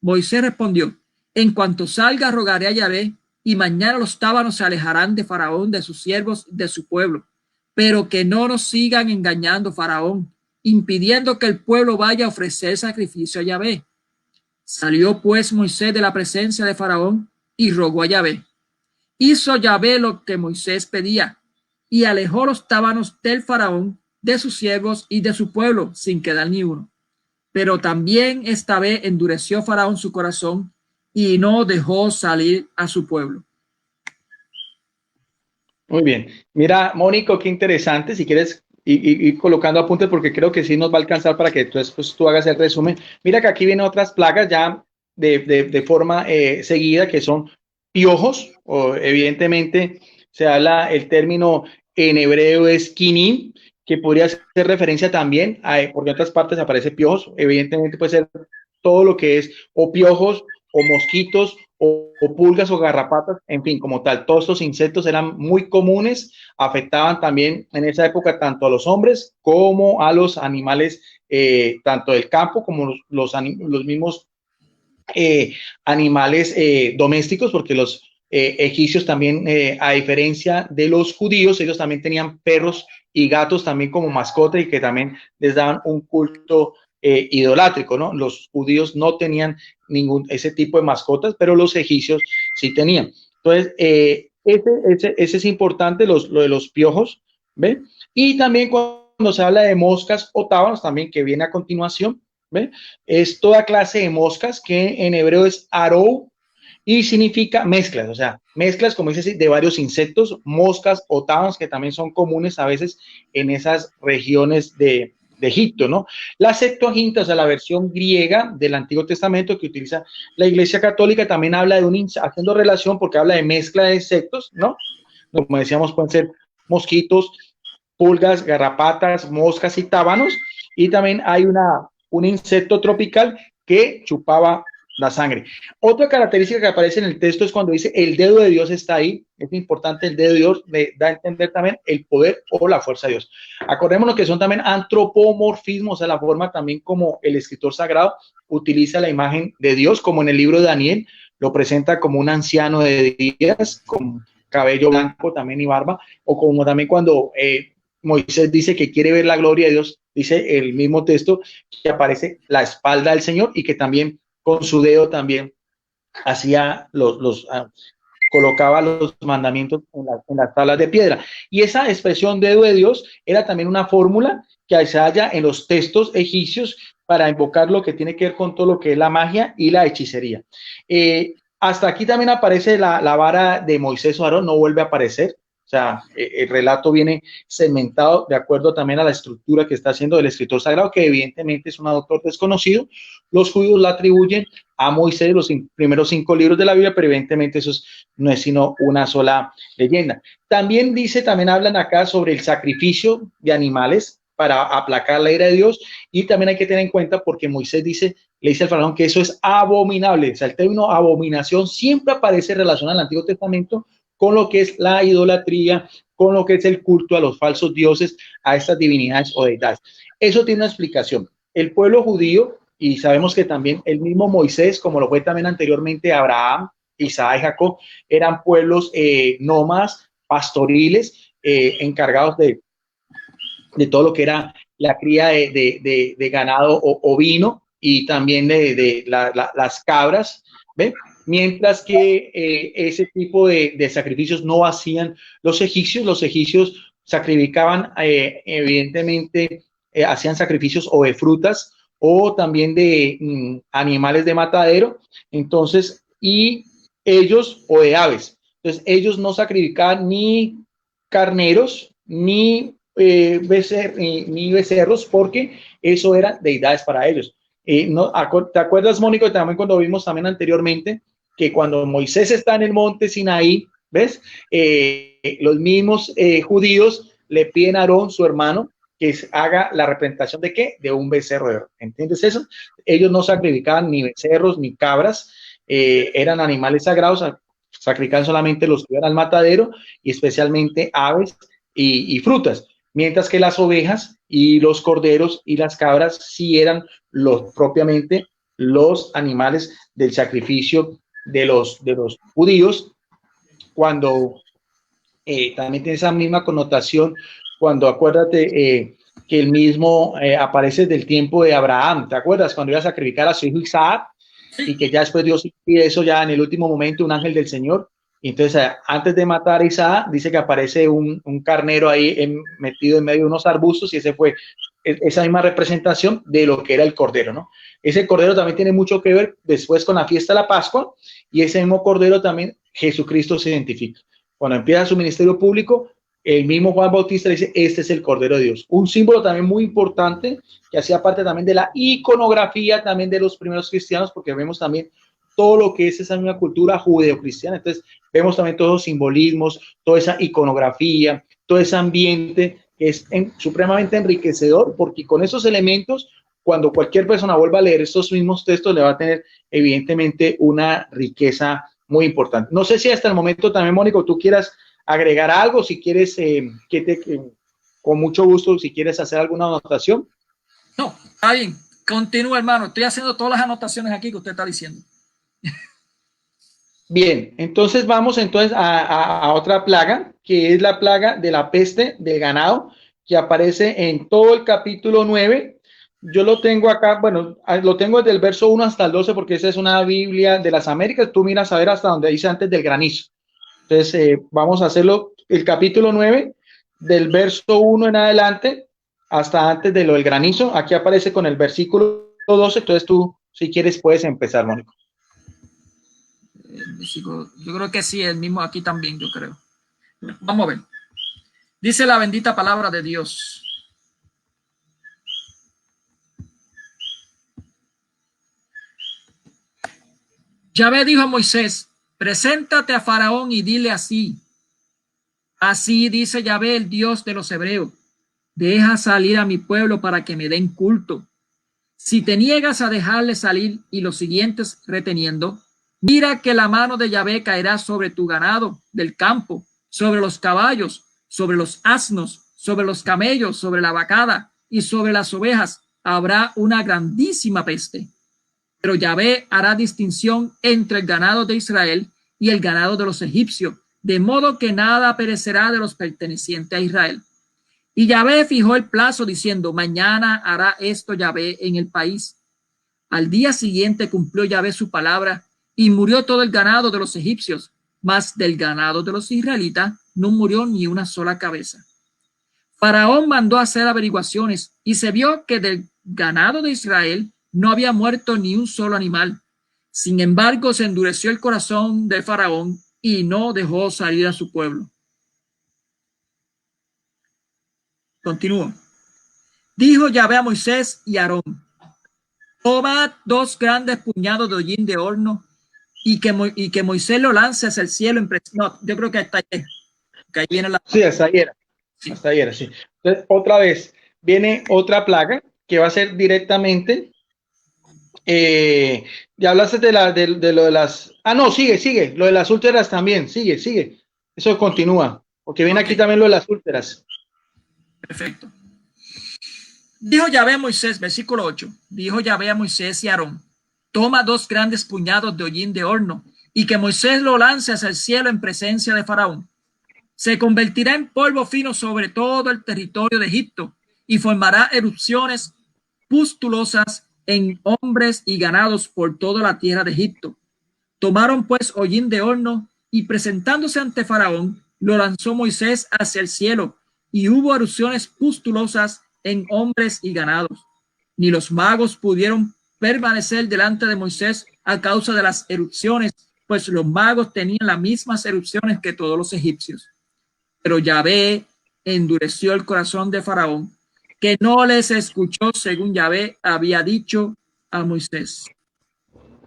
Speaker 1: Moisés respondió: en cuanto salga, rogaré a Yahvé, y mañana los tábanos se alejarán de Faraón, de sus siervos, de su pueblo. Pero que no nos sigan engañando, Faraón, impidiendo que el pueblo vaya a ofrecer sacrificio a Yahvé. Salió pues Moisés de la presencia de Faraón y rogó a Yahvé. Hizo Yahvé lo que Moisés pedía, y alejó los tábanos del Faraón, de sus siervos y de su pueblo, sin quedar ni uno. Pero también esta vez endureció Faraón su corazón y no dejó salir a su pueblo.
Speaker 2: Muy bien. Mira, Mónico, qué interesante. Si quieres ir colocando apuntes, porque creo que sí nos va a alcanzar para que después tú hagas el resumen. Mira que aquí vienen otras plagas ya de forma seguida, que son piojos, o evidentemente se habla, el término en hebreo es kinim, que podría hacer referencia también porque en otras partes aparece piojos. Evidentemente puede ser todo lo que es o piojos o mosquitos o pulgas o garrapatas, en fin, como tal, todos estos insectos eran muy comunes, afectaban también en esa época tanto a los hombres como a los animales, tanto del campo como los mismos animales domésticos, porque los egipcios también, a diferencia de los judíos, ellos también tenían perros y gatos también como mascota, y que también les daban un culto idolátrico, ¿no? Los judíos no tenían ese tipo de mascotas, pero los egipcios sí tenían. Entonces, ese es importante, lo de los piojos, ¿ve? Y también cuando se habla de moscas o tábanos, también, que viene a continuación, ¿ve? Es toda clase de moscas, que en hebreo es arou, y significa mezclas, o sea, mezclas, como dice, de varios insectos, moscas o tábanos, que también son comunes a veces en esas regiones de Egipto, ¿no? La Septuaginta, o sea, la versión griega del Antiguo Testamento que utiliza la Iglesia Católica, también habla de haciendo relación, porque habla de mezcla de insectos, ¿no? Como decíamos, pueden ser mosquitos, pulgas, garrapatas, moscas y tábanos, y también hay un insecto tropical que chupaba la sangre. Otra característica que aparece en el texto es cuando dice el dedo de Dios está ahí. Es importante, el dedo de Dios le da a entender también el poder o la fuerza de Dios. Acordémonos que son también antropomorfismos, o sea, la forma también como el escritor sagrado utiliza la imagen de Dios, como en el libro de Daniel, lo presenta como un anciano de días, con cabello blanco también y barba, o como también cuando Moisés dice que quiere ver la gloria de Dios, dice el mismo texto que aparece la espalda del Señor, y que también con su dedo también hacía colocaba los mandamientos en las tablas de piedra. Y esa expresión dedo de Dios era también una fórmula que se halla en los textos egipcios para invocar lo que tiene que ver con todo lo que es la magia y la hechicería. Hasta aquí también aparece la vara de Moisés o Aarón, no vuelve a aparecer. O sea, el relato viene segmentado de acuerdo también a la estructura que está haciendo el escritor sagrado, que evidentemente es un autor desconocido. Los judíos la atribuyen a Moisés, los primeros 5 libros de la Biblia, pero evidentemente eso no es sino una sola leyenda. También hablan acá sobre el sacrificio de animales para aplacar la ira de Dios, y también hay que tener en cuenta, porque Moisés le dice al faraón que eso es abominable. O sea, el término abominación siempre aparece relacionado al Antiguo Testamento con lo que es la idolatría, con lo que es el culto a los falsos dioses, a estas divinidades o deidades. Eso tiene una explicación. El pueblo judío, y sabemos que también el mismo Moisés, como lo fue también anteriormente Abraham, Isaac y Jacob eran pueblos nómadas, pastoriles, encargados de todo lo que era la cría de ganado ovino y también las cabras, ¿ve? Mientras que ese tipo de sacrificios no hacían los egipcios sacrificaban evidentemente, hacían sacrificios o de frutas o también de animales de matadero, entonces, y ellos, o de aves, entonces ellos no sacrificaban ni carneros, ni becerros, porque eso eran deidades para ellos. No, ¿te acuerdas, Mónico, también cuando vimos también anteriormente, que cuando Moisés está en el monte Sinaí, ¿ves? Los mismos judíos le piden a Aarón, su hermano, que haga la representación de ¿qué? De un becerro. ¿Entiendes eso? Ellos no sacrificaban ni becerros ni cabras, eran animales sagrados, sacrificaban solamente los que iban al matadero y especialmente aves y frutas, mientras que las ovejas y los corderos y las cabras sí eran propiamente los animales del sacrificio de los judíos, cuando también tiene esa misma connotación, cuando acuérdate que el mismo aparece del tiempo de Abraham, ¿te acuerdas? Cuando iba a sacrificar a su hijo Isaac, y que ya después Dios pide eso ya en el último momento, un ángel del Señor. Y entonces, antes de matar a Isaac, dice que aparece un carnero ahí metido en medio de unos arbustos, y ese fue esa misma representación de lo que era el cordero, ¿no? Ese cordero también tiene mucho que ver después con la fiesta de la Pascua, y ese mismo cordero también Jesucristo se identifica. Cuando empieza su ministerio público, el mismo Juan Bautista dice, este es el Cordero de Dios. Un símbolo también muy importante que hacía parte también de la iconografía también de los primeros cristianos, porque vemos también todo lo que es esa misma cultura judeocristiana. Entonces, vemos también todos los simbolismos, toda esa iconografía, todo ese ambiente que es supremamente enriquecedor, porque con esos elementos, cuando cualquier persona vuelva a leer estos mismos textos, le va a tener evidentemente una riqueza muy importante. No sé si hasta el momento también, Mónico, tú quieras agregar algo, si quieres, con mucho gusto, si quieres hacer alguna anotación.
Speaker 1: No, está bien. Continúa, hermano. Estoy haciendo todas las anotaciones aquí que usted está diciendo.
Speaker 2: Bien, entonces vamos entonces a otra plaga, que es la plaga de la peste del ganado, que aparece en todo el capítulo 9. Yo lo tengo acá, bueno, lo tengo desde el verso 1 hasta el 12, porque esa es una Biblia de las Américas. Tú miras a ver hasta donde dice antes del granizo. Entonces, vamos a hacerlo el capítulo 9, del verso 1 en adelante, hasta antes de lo del granizo. Aquí aparece con el versículo 12, entonces tú, si quieres, puedes empezar, Mónico.
Speaker 1: Yo creo que sí, el mismo aquí también, yo creo. Vamos a ver. Dice la bendita palabra de Dios. Yahvé dijo a Moisés, preséntate a Faraón y dile así. Así dice Yahvé, el Dios de los hebreos. Deja salir a mi pueblo para que me den culto. Si te niegas a dejarle salir y los siguientes reteniendo, mira que la mano de Yahvé caerá sobre tu ganado del campo, sobre los caballos, sobre los asnos, sobre los camellos, sobre la vacada y sobre las ovejas. Habrá una grandísima peste. Pero Yahvé hará distinción entre el ganado de Israel y el ganado de los egipcios, de modo que nada perecerá de los pertenecientes a Israel. Y Yahvé fijó el plazo diciendo, mañana hará esto Yahvé en el país. Al día siguiente cumplió Yahvé su palabra y murió todo el ganado de los egipcios, mas del ganado de los israelitas no murió ni una sola cabeza. Faraón mandó hacer averiguaciones y se vio que del ganado de Israel no había muerto ni un solo animal. Sin embargo, se endureció el corazón de Faraón y no dejó salir a su pueblo. Continúo. Dijo Yahvé a Moisés y a Aarón, tomad 2 grandes puñados de hollín de horno y que Moisés lo lance hacia el cielo. No, yo creo que hasta ahí, que ahí viene la...
Speaker 2: Sí, hasta ahí era. Sí. Hasta ahí era, sí. Entonces, otra vez, viene otra plaga que va a ser directamente... ya hablaste de lo de las... Ah, no, sigue. Lo de las úlceras también, sigue. Eso continúa, porque viene aquí también lo de las úlceras.
Speaker 1: Perfecto. Dijo Yahvé a Moisés, versículo 8, dijo Yahvé a Moisés y a Aarón, toma 2 grandes puñados de hollín de horno y que Moisés lo lance hacia el cielo en presencia de Faraón. Se convertirá en polvo fino sobre todo el territorio de Egipto y formará erupciones pustulosas en hombres y ganados por toda la tierra de Egipto. Tomaron pues hollín de horno y presentándose ante Faraón, lo lanzó Moisés hacia el cielo y hubo erupciones pustulosas en hombres y ganados. Ni los magos pudieron permanecer delante de Moisés a causa de las erupciones, pues los magos tenían las mismas erupciones que todos los egipcios. Pero Yahvé endureció el corazón de Faraón, que no les escuchó según Yahvé había dicho a Moisés.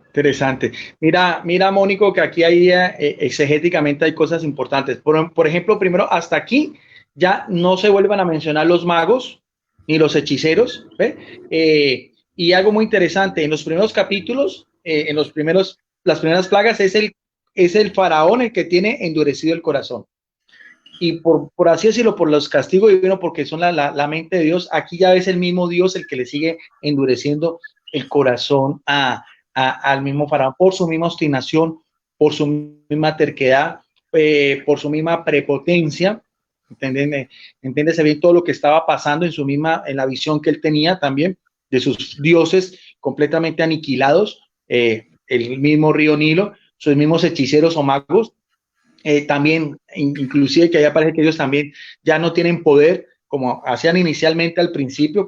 Speaker 2: Interesante. Mira, Mónico, que aquí hay exegéticamente hay cosas importantes. Por ejemplo, primero, hasta aquí ya no se vuelvan a mencionar los magos ni los hechiceros. ¿Ve? Y algo muy interesante, en los primeros capítulos, las primeras plagas, es el faraón el que tiene endurecido el corazón. Y por así decirlo, por los castigos divinos, porque son la mente de Dios, aquí ya es el mismo Dios el que le sigue endureciendo el corazón al mismo faraón por su misma obstinación, por su misma terquedad, por su misma prepotencia. Entiéndese bien todo lo que estaba pasando en la visión que él tenía también de sus dioses completamente aniquilados, el mismo río Nilo, sus mismos hechiceros o magos, también, inclusive que allá parece que ellos también ya no tienen poder como hacían inicialmente al principio,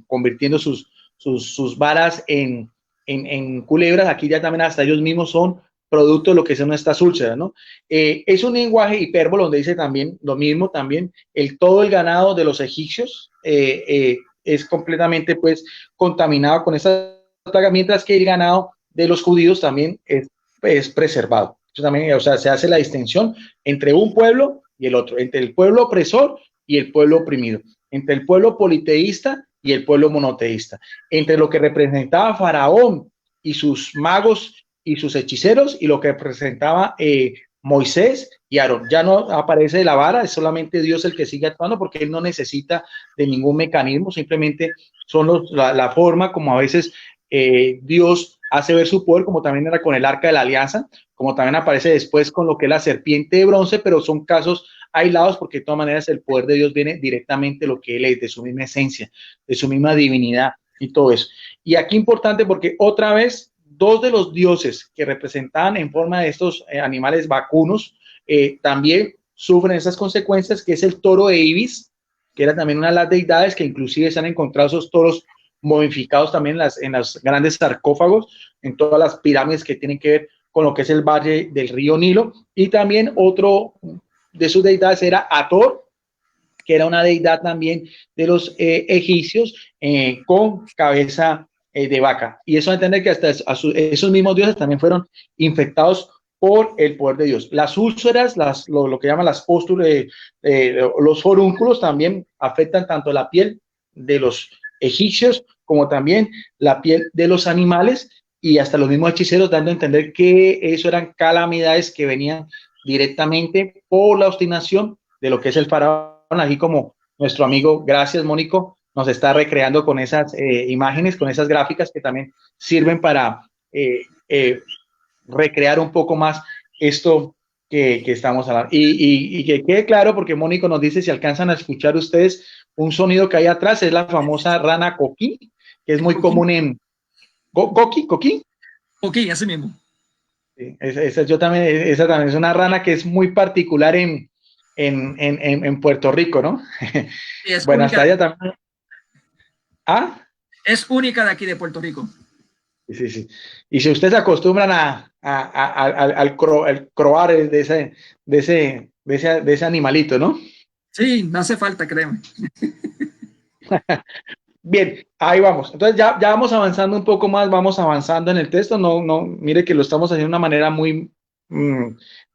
Speaker 2: convirtiendo sus varas en culebras. Aquí ya también hasta ellos mismos son producto de lo que son estas úlceras, ¿no? Es un lenguaje hipérbolo donde dice también lo mismo, también todo el ganado de los egipcios es completamente pues contaminado con esta plaga, mientras que el ganado de los judíos también es preservado. Eso también, o sea, se hace la distinción entre un pueblo y el otro, entre el pueblo opresor y el pueblo oprimido, entre el pueblo politeísta y el pueblo monoteísta, entre lo que representaba Faraón y sus magos y sus hechiceros y lo que representaba Moisés y Aarón. Ya no aparece la vara, es solamente Dios el que sigue actuando porque él no necesita de ningún mecanismo, simplemente son la forma como a veces Dios hace ver su poder, como también era con el arca de la alianza, como también aparece después con lo que es la serpiente de bronce, pero son casos aislados porque de todas maneras el poder de Dios viene directamente de lo que él es, de su misma esencia, de su misma divinidad y todo eso. Y aquí importante porque otra vez dos de los dioses que representaban en forma de estos animales vacunos también sufren esas consecuencias, que es el toro de Ibis, que era también una de las deidades que inclusive se han encontrado esos toros momificados también en los grandes sarcófagos, en todas las pirámides que tienen que ver con lo que es el valle del río Nilo. Y también otro de sus deidades era Hathor, que era una deidad también de los egipcios con cabeza de vaca. Y eso entender que hasta esos mismos dioses también fueron infectados por el poder de Dios. Las úlceras, lo que llaman las pústulas, los forúnculos también afectan tanto la piel de los egipcios como también la piel de los animales, y hasta los mismos hechiceros dando a entender que eso eran calamidades que venían directamente por la obstinación de lo que es el faraón, así como nuestro amigo, gracias Mónico, nos está recreando con esas imágenes, con esas gráficas que también sirven para recrear un poco más esto que estamos hablando. Y que quede claro, porque Mónico nos dice si alcanzan a escuchar ustedes un sonido que hay atrás, es la famosa rana coquí, que es muy común en coquí.
Speaker 1: Ok, así mismo.
Speaker 2: Sí, esa también es una rana que es muy particular en Puerto Rico, ¿no?
Speaker 1: Sí, es
Speaker 2: Bueno,
Speaker 1: única,
Speaker 2: hasta allá también. Ah,
Speaker 1: es única de aquí de Puerto Rico.
Speaker 2: sí, sí. Y si ustedes se acostumbran al croar de ese animalito, ¿no?
Speaker 1: Sí, no hace falta, créeme.
Speaker 2: Bien, ahí vamos. Entonces ya vamos avanzando un poco más, vamos avanzando en el texto. Mire que lo estamos haciendo de una manera muy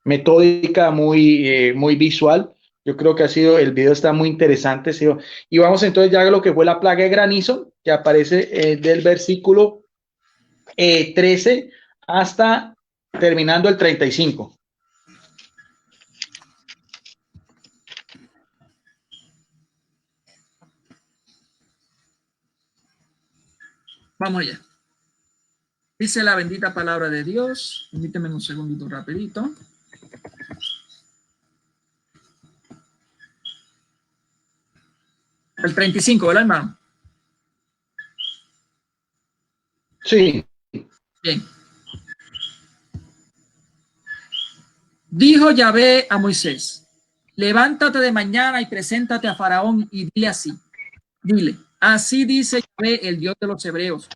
Speaker 2: metódica, muy visual. Yo creo que el video está muy interesante. ¿Sí? Y vamos entonces ya a lo que fue la plaga de granizo, que aparece del versículo 13 hasta terminando el 35.
Speaker 1: Vamos allá. Dice la bendita palabra de Dios. Permíteme un segundito rapidito. El 35, ¿verdad, hermano?
Speaker 2: Sí.
Speaker 1: Bien. Dijo Yahvé a Moisés: levántate de mañana y preséntate a Faraón y dile así. Dile, así dice Yahvé, el Dios de los hebreos: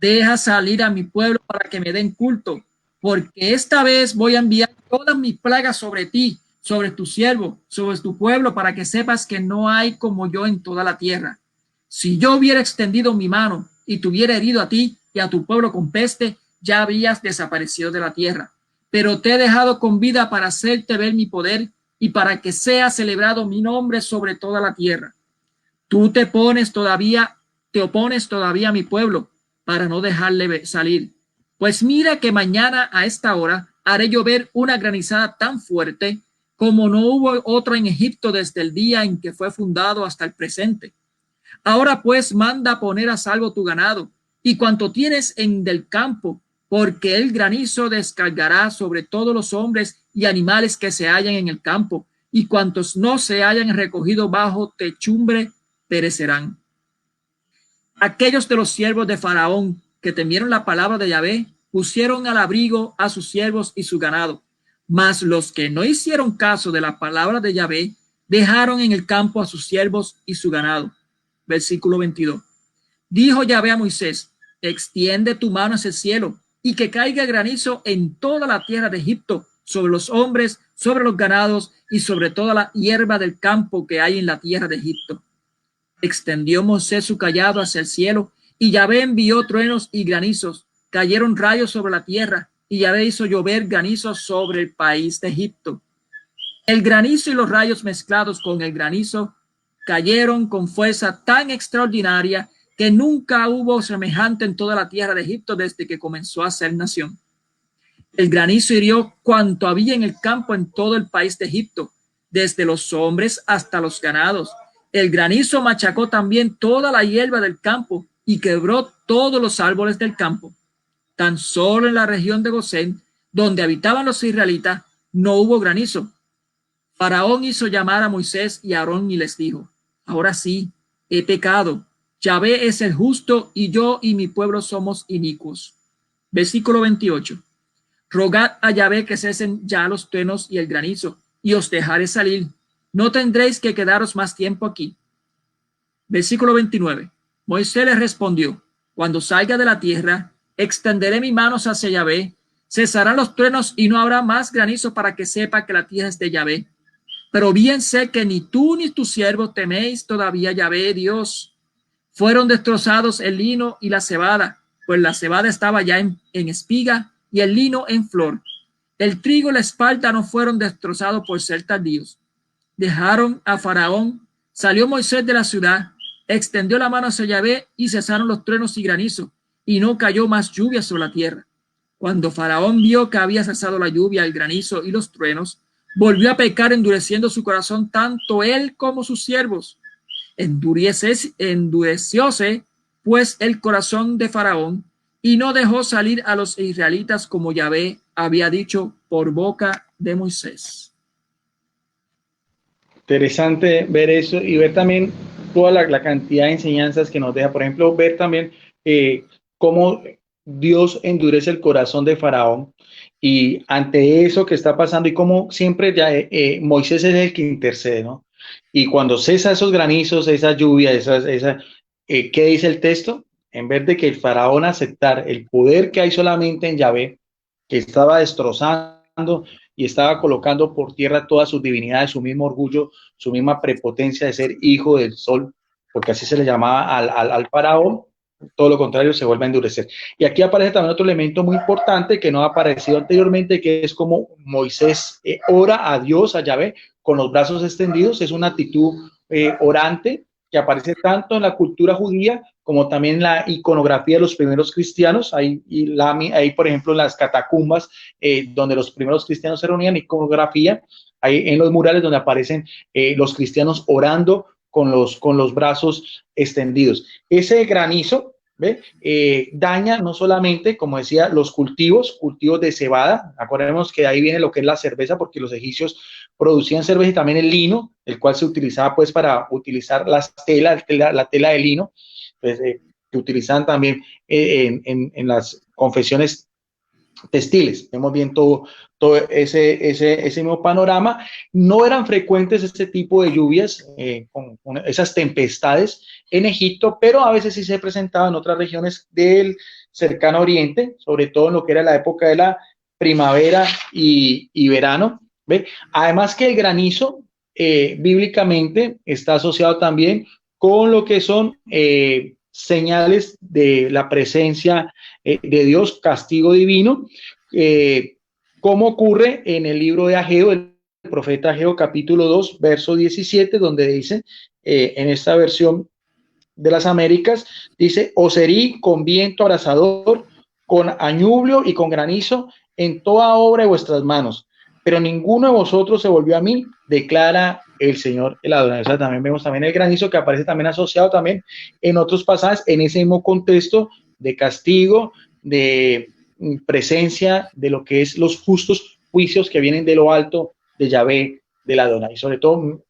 Speaker 1: deja salir a mi pueblo para que me den culto, porque esta vez voy a enviar todas mis plagas sobre ti, sobre tu siervo, sobre tu pueblo, para que sepas que no hay como yo en toda la tierra. Si yo hubiera extendido mi mano y te hubiera herido a ti y a tu pueblo con peste, ya habrías desaparecido de la tierra. Pero te he dejado con vida para hacerte ver mi poder y para que sea celebrado mi nombre sobre toda la tierra. Tú te opones todavía a mi pueblo para no dejarle salir. Pues mira que mañana a esta hora haré llover una granizada tan fuerte como no hubo otra en Egipto desde el día en que fue fundado hasta el presente. Ahora pues manda poner a salvo tu ganado y cuanto tienes en del campo, porque el granizo descargará sobre todos los hombres y animales que se hallan en el campo, y cuantos no se hayan recogido bajo techumbre perecerán. Aquellos de los siervos de Faraón que temieron la palabra de Yahvé pusieron al abrigo a sus siervos y su ganado, mas los que no hicieron caso de la palabra de Yahvé dejaron en el campo a sus siervos y su ganado. Versículo 22. Dijo Yahvé a Moisés: extiende tu mano hacia el cielo y que caiga granizo en toda la tierra de Egipto, sobre los hombres, sobre los ganados y sobre toda la hierba del campo que hay en la tierra de Egipto. Extendió Moisés su cayado hacia el cielo y Yahvé envió truenos y granizos. Cayeron rayos sobre la tierra y Yahvé hizo llover granizos sobre el país de Egipto. El granizo y los rayos mezclados con el granizo cayeron con fuerza tan extraordinaria que nunca hubo semejante en toda la tierra de Egipto desde que comenzó a ser nación. El granizo hirió cuanto había en el campo en todo el país de Egipto, desde los hombres hasta los ganados. El granizo machacó también toda la hierba del campo y quebró todos los árboles del campo. Tan solo en la región de Gosén, donde habitaban los israelitas, no hubo granizo. Faraón hizo llamar a Moisés y a Aarón y les dijo: ahora sí, he pecado. Yahvé es el justo y yo y mi pueblo somos inicuos. Versículo 28. Rogad a Yahvé que cesen ya los truenos y el granizo, y os dejaré salir. No tendréis que quedaros más tiempo aquí. Versículo 29. Moisés les respondió: cuando salga de la tierra, extenderé mis manos hacia Yahvé, cesarán los truenos y no habrá más granizo para que sepa que la tierra es de Yahvé. Pero bien sé que ni tú ni tus siervos teméis todavía Yahvé Dios. Fueron destrozados el lino y la cebada, pues la cebada estaba ya en espiga y el lino en flor. El trigo y la espalda no fueron destrozados por ser tardíos. Dejaron a Faraón, salió Moisés de la ciudad, extendió la mano hacia Yahvé y cesaron los truenos y granizo, y no cayó más lluvia sobre la tierra. Cuando Faraón vio que había cesado la lluvia, el granizo y los truenos, volvió a pecar, endureciendo su corazón tanto él como sus siervos. Endurecióse pues el corazón de Faraón y no dejó salir a los israelitas como Yahvé había dicho por boca de Moisés.
Speaker 2: Interesante ver eso y ver también toda la cantidad de enseñanzas que nos deja. Por ejemplo, ver también cómo Dios endurece el corazón de Faraón y ante eso que está pasando y cómo siempre ya, Moisés es el que intercede, ¿no? Y cuando cesa esos granizos, esa lluvia, ¿qué dice el texto? En vez de que el Faraón aceptar el poder que hay solamente en Yahvé, que estaba destrozando y estaba colocando por tierra todas sus divinidades, su mismo orgullo, su misma prepotencia de ser hijo del sol, porque así se le llamaba al Faraón, todo lo contrario, se vuelve a endurecer. Y aquí aparece también otro elemento muy importante que no ha aparecido anteriormente, que es como Moisés ora a Dios, a Yahvé, con los brazos extendidos. Es una actitud orante que aparece tanto en la cultura judía como también en la iconografía de los primeros cristianos. Ahí, por ejemplo, en las catacumbas, donde los primeros cristianos se reunían, iconografía, ahí en los murales donde aparecen los cristianos orando con los brazos extendidos. Ese granizo ¿ve? Daña no solamente, como decía, los cultivos de cebada. Acordemos que de ahí viene lo que es la cerveza, porque los egipcios producían cerveza, y también el lino, el cual se utilizaba pues para utilizar las telas, la tela de lino, pues, que utilizaban también en las confecciones textiles. Vemos bien todo ese mismo panorama. No eran frecuentes este tipo de lluvias, con esas tempestades en Egipto, pero a veces sí se presentaban en otras regiones del cercano oriente, sobre todo en lo que era la época de la primavera y verano. ¿Ve? Además que el granizo bíblicamente está asociado también con lo que son señales de la presencia de Dios, castigo divino, como ocurre en el libro de Ageo, el profeta Ageo capítulo 2, verso 17, donde dice, en esta versión de las Américas, dice, os herí con viento abrasador, con añubio y con granizo en toda obra de vuestras manos, pero ninguno de vosotros se volvió a mí, declara el Señor el Adonai. O sea, también vemos también el granizo que aparece también asociado también en otros pasajes, en ese mismo contexto de castigo, de presencia de lo que es los justos juicios que vienen de lo alto de Yahvé, del Adonai. Sobre todo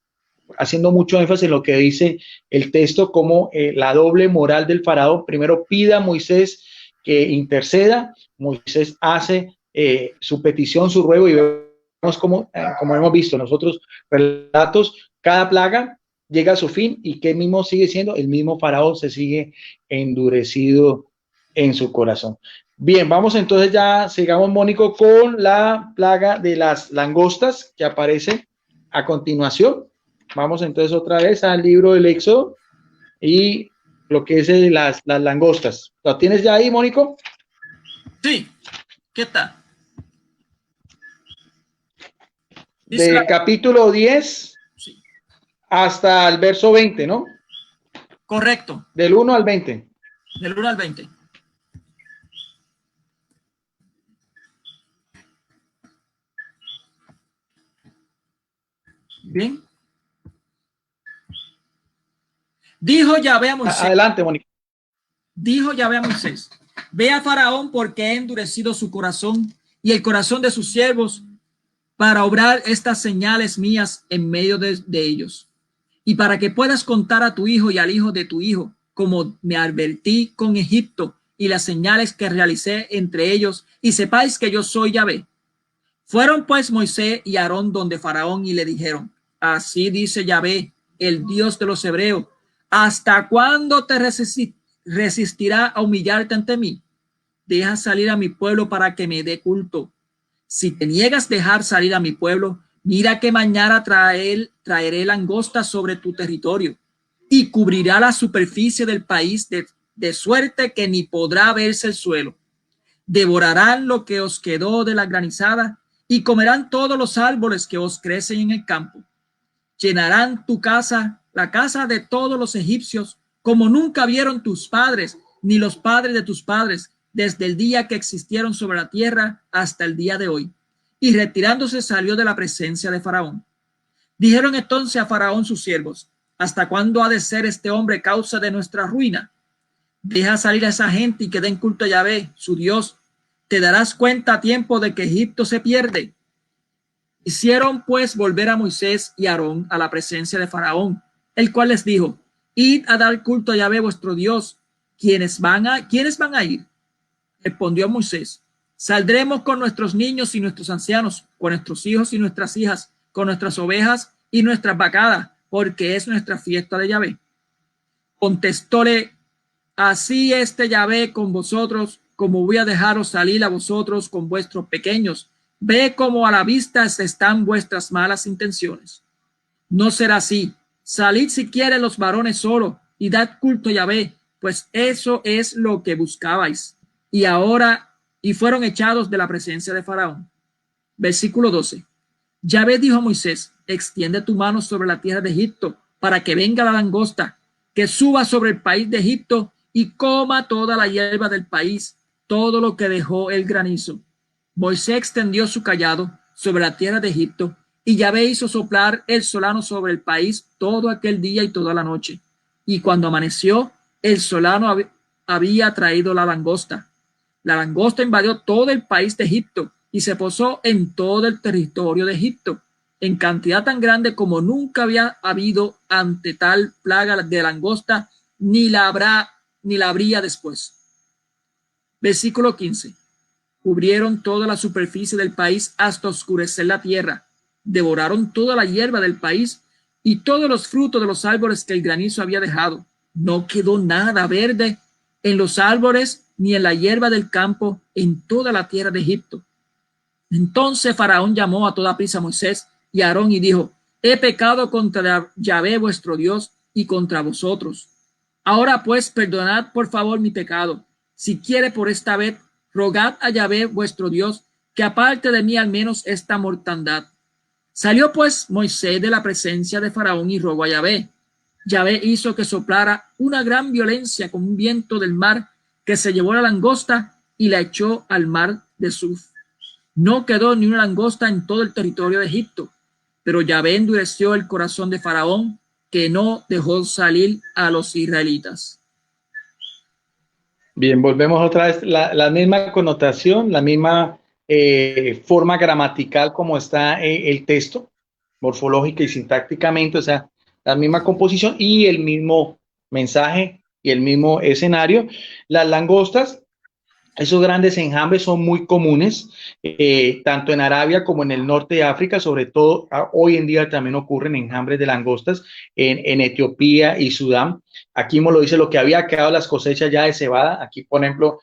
Speaker 2: haciendo mucho énfasis en lo que dice el texto, como la doble moral del faraón. Primero pida a Moisés que interceda, Moisés hace su petición, su ruego, y vemos como hemos visto nosotros relatos, cada plaga llega a su fin, y que mismo sigue siendo, el mismo faraón se sigue endurecido en su corazón. Bien, vamos entonces ya, sigamos, Mónico, con la plaga de las langostas que aparece a continuación. Vamos entonces otra vez al libro del Éxodo y lo que es las langostas. ¿Lo tienes ya ahí, Mónico?
Speaker 1: Sí, ¿qué tal?
Speaker 2: Del capítulo 10 sí, hasta el verso 20, ¿no?
Speaker 1: Correcto.
Speaker 2: Del 1 al 20.
Speaker 1: Del 1 al 20. Bien. Dijo Yahvé a Moisés.
Speaker 2: Adelante, Mónica.
Speaker 1: Dijo Yahvé a Moisés: ve a Faraón, porque he endurecido su corazón y el corazón de sus siervos para obrar estas señales mías en medio de ellos, y para que puedas contar a tu hijo y al hijo de tu hijo, como me advertí con Egipto y las señales que realicé entre ellos, y sepáis que yo soy Yahvé. Fueron pues Moisés y Aarón donde Faraón y le dijeron: así dice Yahvé, el Dios de los hebreos, ¿hasta cuándo te resistirá a humillarte ante mí? Deja salir a mi pueblo para que me dé culto. Si te niegas a dejar salir a mi pueblo, mira que mañana traeré langostas sobre tu territorio y cubrirá la superficie del país de suerte que ni podrá verse el suelo. Devorarán lo que os quedó de la granizada y comerán todos los árboles que os crecen en el campo. Llenarán tu casa, la casa de todos los egipcios, como nunca vieron tus padres, ni los padres de tus padres, desde el día que existieron sobre la tierra hasta el día de hoy. Y retirándose salió de la presencia de Faraón. Dijeron entonces a Faraón sus siervos: ¿hasta cuándo ha de ser este hombre causa de nuestra ruina? Deja salir a esa gente y que den culto a Yahvé, su Dios. Te darás cuenta a tiempo de que Egipto se pierde. Hicieron pues volver a Moisés y Aarón a la presencia de Faraón, el cual les dijo: id a dar culto a Yahvé vuestro Dios. ¿Quiénes van a ir? Respondió Moisés: saldremos con nuestros niños y nuestros ancianos, con nuestros hijos y nuestras hijas, con nuestras ovejas y nuestras vacadas, porque es nuestra fiesta de Yahvé. Contestóle: así esté Yahvé con vosotros, como voy a dejaros salir a vosotros con vuestros pequeños. Ve cómo a la vista están vuestras malas intenciones. No será así. Salid si quieren los varones solo y dad culto a Yahvé, pues eso es lo que buscabais. Y fueron echados de la presencia de Faraón. Versículo 12. Yahvé dijo a Moisés: extiende tu mano sobre la tierra de Egipto, para que venga la langosta, que suba sobre el país de Egipto y coma toda la hierba del país, todo lo que dejó el granizo. Moisés extendió su cayado sobre la tierra de Egipto, y Yahvé hizo soplar el solano sobre el país todo aquel día y toda la noche. Y cuando amaneció, el solano había traído la langosta. La langosta invadió todo el país de Egipto y se posó en todo el territorio de Egipto, en cantidad tan grande como nunca había habido ante tal plaga de langosta, ni la habría después. Versículo 15. Cubrieron toda la superficie del país hasta oscurecer la tierra. Devoraron toda la hierba del país y todos los frutos de los árboles que el granizo había dejado. No quedó nada verde en los árboles ni en la hierba del campo en toda la tierra de Egipto. Entonces Faraón llamó a toda prisa a Moisés y a Aarón y dijo: he pecado contra Yahvé vuestro Dios y contra vosotros. Ahora pues perdonad por favor mi pecado. Si quiere por esta vez, rogad a Yahvé vuestro Dios que aparte de mí al menos esta mortandad. Salió pues Moisés de la presencia de Faraón y rogó a Yahvé. Yahvé hizo que soplara una gran violencia con un viento del mar que se llevó la langosta y la echó al mar de Suf. No quedó ni una langosta en todo el territorio de Egipto, pero Yahvé endureció el corazón de Faraón, que no dejó salir a los israelitas.
Speaker 2: Bien, volvemos otra vez, la misma connotación, la misma forma gramatical como está el texto, morfológica y sintácticamente, o sea, la misma composición y el mismo mensaje y el mismo escenario. Las langostas, esos grandes enjambres son muy comunes, tanto en Arabia como en el norte de África, sobre todo hoy en día también ocurren enjambres de langostas en Etiopía y Sudán. Aquí me lo dice lo que había quedado las cosechas ya de cebada. Aquí, por ejemplo,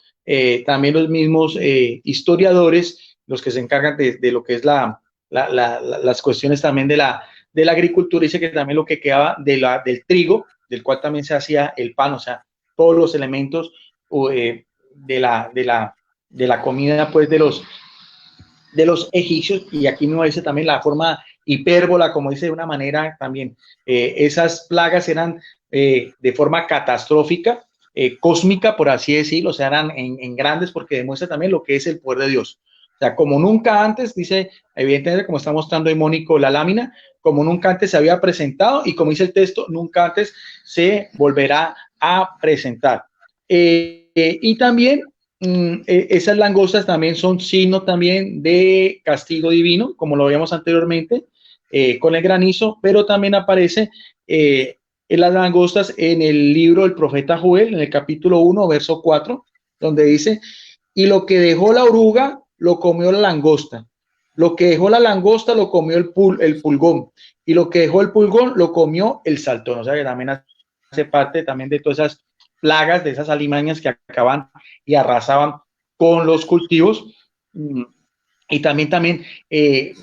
Speaker 2: también los mismos historiadores, los que se encargan de lo que es las cuestiones también de la agricultura, dice que también lo que quedaba del trigo, del cual también se hacía el pan, o sea, todos los elementos de la comida pues de los egipcios, y aquí me dice también la forma hipérbola, como dice de una manera también, esas plagas eran de forma catastrófica, cósmica, por así decirlo, o sea, eran en grandes, porque demuestra también lo que es el poder de Dios. O sea, como nunca antes, dice, evidentemente, como está mostrando ahí Mónico la lámina, como nunca antes se había presentado, y como dice el texto, nunca antes se volverá a presentar. Y también esas langostas también son signo también de castigo divino, como lo veíamos anteriormente, con el granizo, pero también aparece en las langostas en el libro del profeta Joel, en el capítulo 1, verso 4, donde dice: y lo que dejó la oruga, lo comió la langosta. Lo que dejó la langosta, lo comió el pulgón. Y lo que dejó el pulgón, lo comió el saltón. O sea, que también hace parte también de todas esas plagas, de esas alimañas que acaban y arrasaban con los cultivos. Y también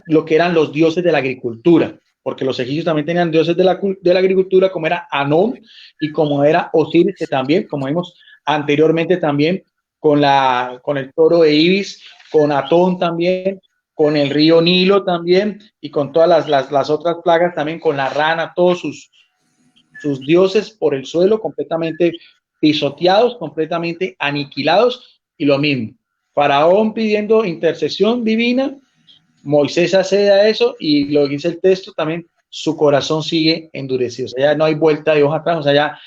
Speaker 2: lo que eran los dioses de la agricultura, porque los egipcios también tenían dioses de la agricultura, como era Anón y como era Osiris, que también, como vimos anteriormente también, con el toro de Ibis, con Atón también, con el río Nilo también, y con todas las otras plagas también, con la rana, todos sus dioses por el suelo, completamente pisoteados, completamente aniquilados, y lo mismo. Faraón pidiendo intercesión divina, Moisés accede a eso, y lo que dice el texto también, su corazón sigue endurecido. O sea, ya no hay vuelta de hoja atrás, o sea, ya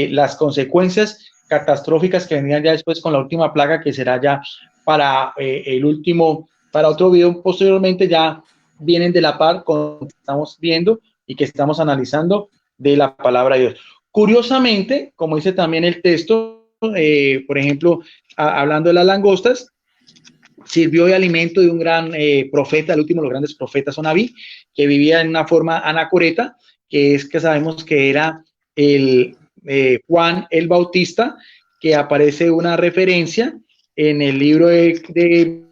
Speaker 2: las consecuencias catastróficas que vendrían ya después con la última plaga, que será ya para para otro video posteriormente, ya vienen de la par con lo que estamos viendo y que estamos analizando de la palabra de Dios. Curiosamente, como dice también el texto, por ejemplo, hablando de las langostas, sirvió de alimento de un gran profeta, el último de los grandes profetas, Onabí, que vivía en una forma anacoreta, que es que sabemos que era el Juan el Bautista, que aparece una referencia en el libro de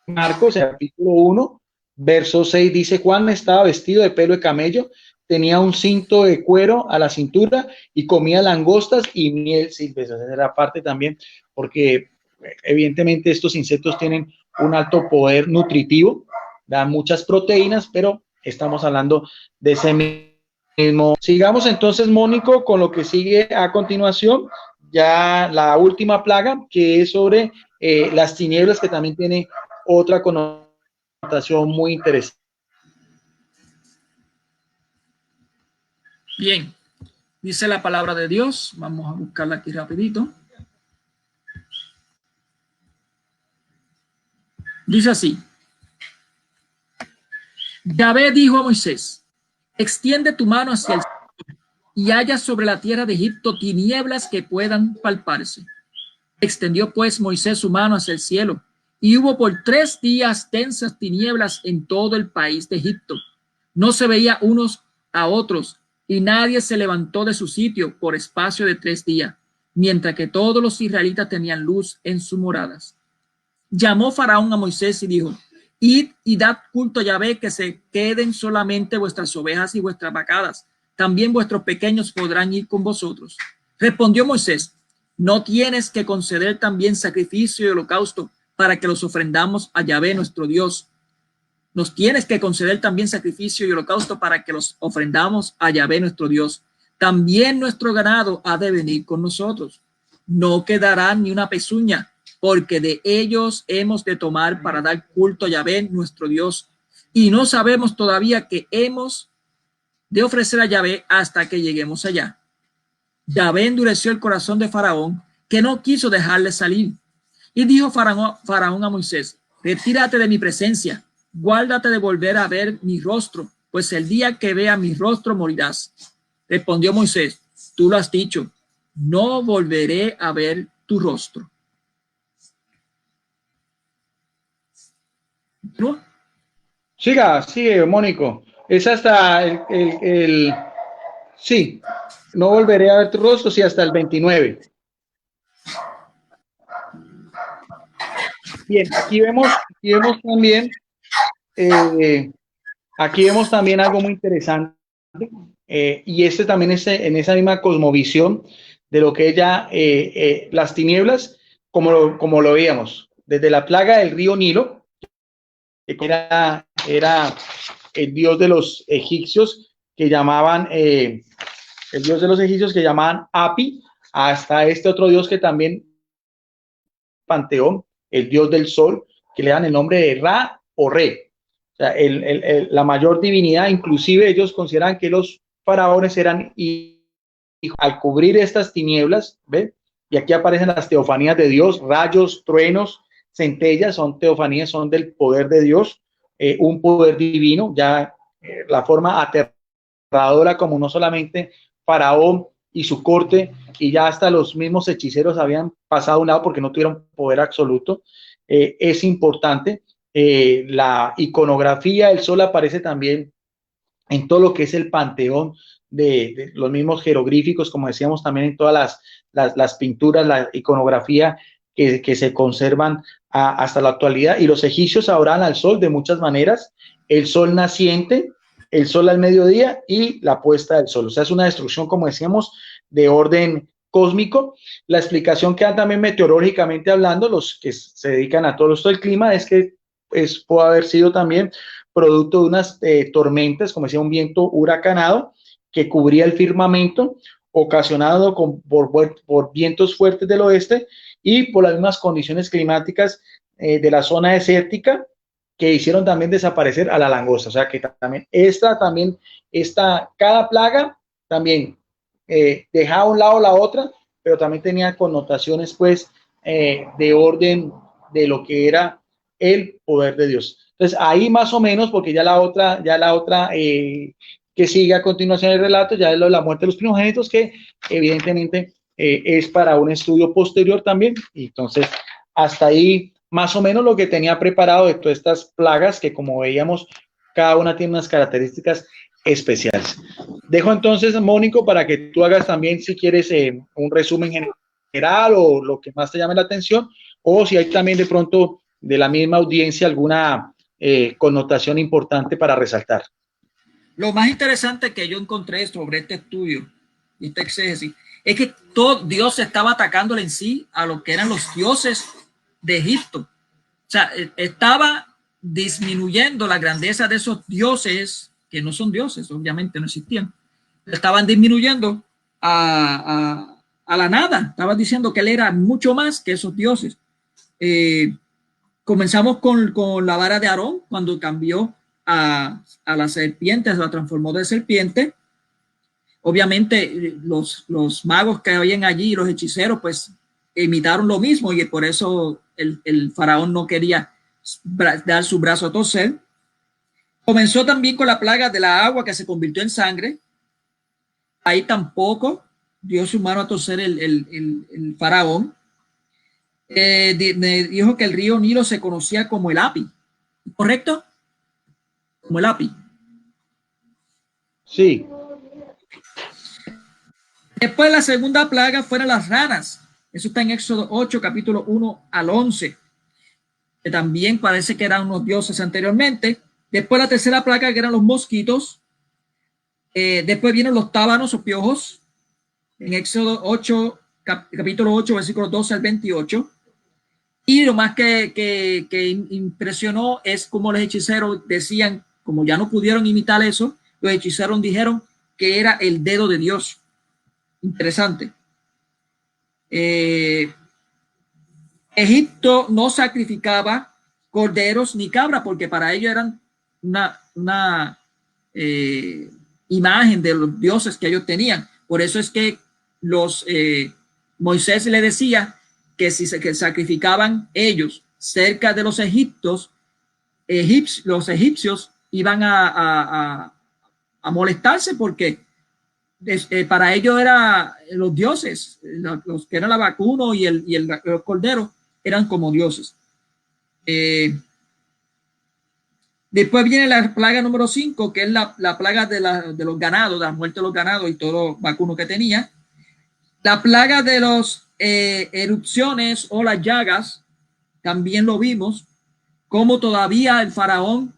Speaker 2: Marcos, capítulo 1, verso 6, dice: Juan estaba vestido de pelo de camello, tenía un cinto de cuero a la cintura y comía langostas y miel silvestre. Esa era parte también, porque evidentemente estos insectos tienen un alto poder nutritivo, dan muchas proteínas, pero estamos hablando de ese mismo. Sigamos entonces, Mónico, con lo que sigue a continuación, ya la última plaga, que es sobre las tinieblas, que también tiene otra connotación muy interesante.
Speaker 1: Bien, dice la palabra de Dios, vamos a buscarla aquí rapidito. Dice así: Yahvé dijo a Moisés: extiende tu mano hacia el cielo y haya sobre la tierra de Egipto tinieblas que puedan palparse. Extendió pues Moisés su mano hacia el cielo, y hubo por 3 días densas tinieblas en todo el país de Egipto. No se veía unos a otros, y nadie se levantó de su sitio por espacio de 3 días, mientras que todos los israelitas tenían luz en sus moradas. Llamó Faraón a Moisés y dijo: id y dad culto a Yahvé, que se queden solamente vuestras ovejas y vuestras vacadas. También vuestros pequeños podrán ir con vosotros. Respondió Moisés: ¿no tienes que conceder también sacrificio y holocausto para que los ofrendamos a Yahvé nuestro Dios? Nos tienes que conceder también sacrificio y holocausto para que los ofrendamos a Yahvé nuestro Dios. También nuestro ganado ha de venir con nosotros. No quedará ni una pezuña, porque de ellos hemos de tomar para dar culto a Yahvé nuestro Dios. Y no sabemos todavía qué hemos de ofrecer a Yahvé hasta que lleguemos allá. Yahvé endureció el corazón de Faraón, que no quiso dejarle salir. Y dijo Faraón a Moisés: retírate de mi presencia, guárdate de volver a ver mi rostro, pues el día que vea mi rostro morirás. Respondió Moisés: tú lo has dicho, no volveré a ver tu rostro. ¿No?
Speaker 2: Sigue, Mónico. Es hasta sí, no volveré a ver tu rostro, sí, hasta el 29. Bien, aquí vemos también algo muy interesante, y este también es en esa misma cosmovisión de lo que ella, las tinieblas, como lo veíamos, desde la plaga del río Nilo, que era el dios de los egipcios que llamaban, Api, hasta este otro dios que también, panteón, el dios del sol, que le dan el nombre de Ra o Re. O sea, la mayor divinidad. Inclusive ellos consideran que los faraones eran hijos. Al cubrir estas tinieblas, ¿ven? Y aquí aparecen las teofanías de Dios: rayos, truenos, centellas, son teofanías, son del poder de Dios, un poder divino, ya la forma aterradora, como no solamente Faraón y su corte, y ya hasta los mismos hechiceros habían pasado a un lado porque no tuvieron poder absoluto. Es importante. La iconografía, el sol aparece también en todo lo que es el panteón de los mismos jeroglíficos, como decíamos, también en todas las pinturas, la iconografía que se conservan hasta la actualidad. Y los egipcios adoraban al sol de muchas maneras: el sol naciente, el sol al mediodía y la puesta del sol. O sea, es una destrucción, como decíamos, de orden cósmico. La explicación que dan también meteorológicamente hablando, los que se dedican a todo esto del clima, es que puede haber sido también producto de unas tormentas, como decía, un viento huracanado que cubría el firmamento, ocasionado por vientos fuertes del oeste y por las mismas condiciones climáticas de la zona desértica, que hicieron también desaparecer a la langosta. O sea que también cada plaga también dejaba a un lado la otra, pero también tenía connotaciones, pues, de orden de lo que era el poder de Dios. Entonces ahí más o menos, porque ya la otra que sigue a continuación el relato ya es lo de la muerte de los primogénitos, que evidentemente es para un estudio posterior también. Y entonces hasta ahí más o menos lo que tenía preparado de todas estas plagas, que como veíamos, cada una tiene unas características especiales. Dejo entonces, Mónico, para que tú hagas también, si quieres, un resumen general o lo que más te llame la atención, o si hay también de pronto de la misma audiencia alguna connotación importante para resaltar.
Speaker 1: Lo más interesante que yo encontré sobre este estudio y este exégesis es que todo Dios estaba atacándole en sí a lo que eran los dioses de Egipto. O sea, estaba disminuyendo la grandeza de esos dioses que no son dioses, obviamente no existían. Estaban disminuyendo a la nada. Estaban diciendo que él era mucho más que esos dioses. Comenzamos con la vara de Aarón, cuando cambió a la serpiente, se la transformó de serpiente. Obviamente los magos que habían allí, los hechiceros, pues imitaron lo mismo, y por eso el faraón no quería dar su brazo a torcer. Comenzó también con la plaga de la agua que se convirtió en sangre. Ahí tampoco dio su mano a torcer el faraón. Me dijo que el río Nilo se conocía como el Api, ¿correcto? Como el Api.
Speaker 2: Sí.
Speaker 1: Después la segunda plaga fueron las ranas. Eso está en Éxodo 8, capítulo 1 al 11. Que también parece que eran unos dioses anteriormente. Después la tercera plaga, que eran los mosquitos. Después vienen los tábanos o piojos. En Éxodo 8, capítulo 8, versículos 12 al 28. Y lo más que impresionó es como los hechiceros decían, como ya no pudieron imitar eso, los hechiceros dijeron que era el dedo de Dios. Interesante. Egipto no sacrificaba corderos ni cabras porque para ellos eran una imagen de los dioses que ellos tenían. Por eso es que Moisés le decía que si se sacrificaban ellos cerca de los egipcios, los egipcios iban a molestarse porque para ellos eran los dioses, los que eran la vacuno y el cordero eran como dioses. Después viene la plaga número 5, que es la plaga de los ganados, de la muerte de los ganados y todo vacuno que tenía. La plaga de las erupciones o las llagas, también lo vimos, como todavía el faraón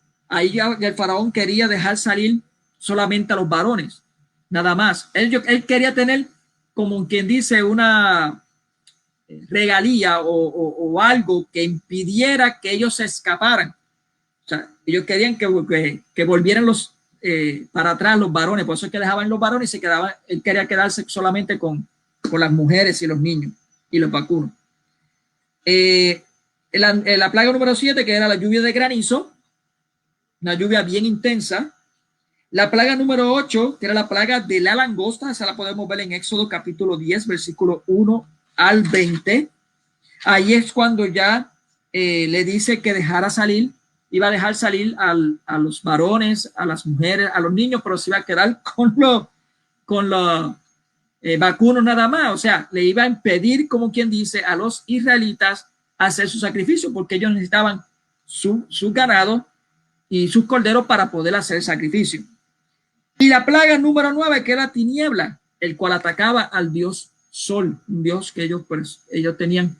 Speaker 1: quería dejar salir solamente a los varones, nada más. Él quería tener, como quien dice, una regalía o algo que impidiera que ellos se escaparan. O sea, ellos querían que volvieran para atrás los varones, por eso es que dejaban los varones y él quería quedarse solamente con las mujeres y los niños y los vacunos. La plaga número 7, que era la lluvia de granizo, una lluvia bien intensa. La plaga número 8, que era la plaga de la langosta, esa la podemos ver en Éxodo capítulo 10, versículo 1 al 20. Ahí es cuando ya le dice que iba a dejar salir a los varones, a las mujeres, a los niños, pero se iba a quedar con los vacunos nada más. O sea, le iba a impedir, como quien dice, a los israelitas hacer su sacrificio porque ellos necesitaban su ganado y sus corderos para poder hacer el sacrificio. Y la plaga número 9, que era tiniebla, el cual atacaba al dios Sol, un dios que ellos tenían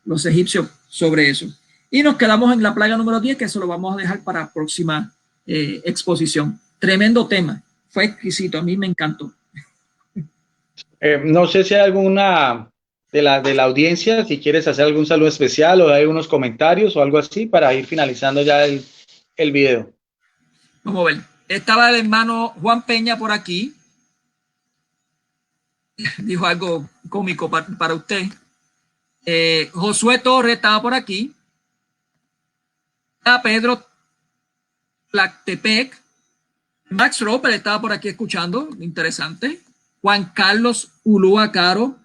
Speaker 1: los egipcios sobre eso. Y nos quedamos en la plaga número 10, que eso lo vamos a dejar para la próxima exposición. Tremendo tema, fue exquisito, a mí me encantó.
Speaker 2: No sé si hay alguna de la audiencia, si quieres hacer algún saludo especial o hay unos comentarios o algo así para ir finalizando ya el video.
Speaker 1: Vamos a ver. Estaba el hermano Juan Peña por aquí. Dijo algo cómico para usted. Josué Torres estaba por aquí. Pedro Tlactepec. Max Roper estaba por aquí escuchando. Interesante. Juan Carlos Ulúa Caro.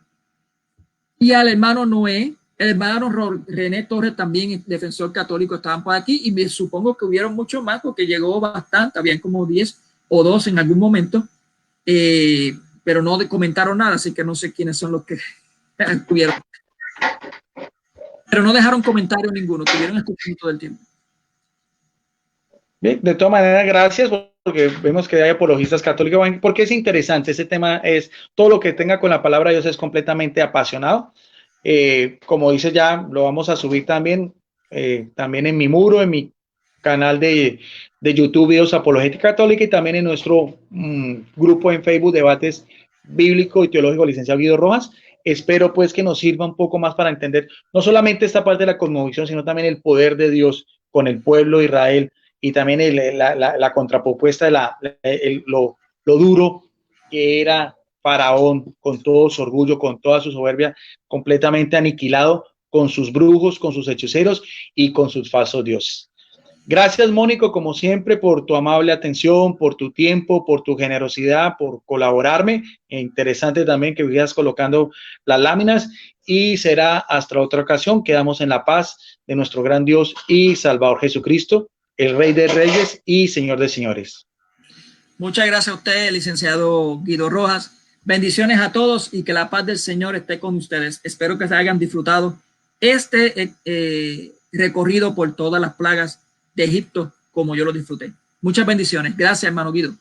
Speaker 1: Y al hermano Noé. El hermano René Torres, también defensor católico, estaban por aquí, y me supongo que hubieron mucho más porque llegó bastante, habían como 10 o 12 en algún momento, pero no comentaron nada, así que no sé quiénes son los que tuvieron. Pero no dejaron comentario ninguno, tuvieron escuchando todo el tiempo.
Speaker 2: Bien, de todas maneras, gracias, porque vemos que hay apologistas católicos, porque es interesante, ese tema es, todo lo que tenga con la palabra de Dios es completamente apasionado. Como dice, ya lo vamos a subir también en mi muro, en mi canal de YouTube, Videos Apologética Católica, y también en nuestro grupo en Facebook, Debates Bíblico y Teológico, licenciado Guido Rojas. Espero pues que nos sirva un poco más para entender no solamente esta parte de la cosmovisión, sino también el poder de Dios con el pueblo de Israel, y también la contrapropuesta de lo duro que era Faraón, con todo su orgullo, con toda su soberbia, completamente aniquilado, con sus brujos, con sus hechiceros y con sus falsos dioses. Gracias, Mónico, como siempre, por tu amable atención, por tu tiempo, por tu generosidad, por colaborarme. Interesante también que vayas colocando las láminas, y será hasta otra ocasión. Quedamos en la paz de nuestro gran Dios y Salvador Jesucristo, el Rey de Reyes y Señor de Señores.
Speaker 1: Muchas gracias a usted, licenciado Guido Rojas. Bendiciones a todos y que la paz del Señor esté con ustedes. Espero que se hayan disfrutado este recorrido por todas las plagas de Egipto como yo lo disfruté. Muchas bendiciones. Gracias, hermano Guido.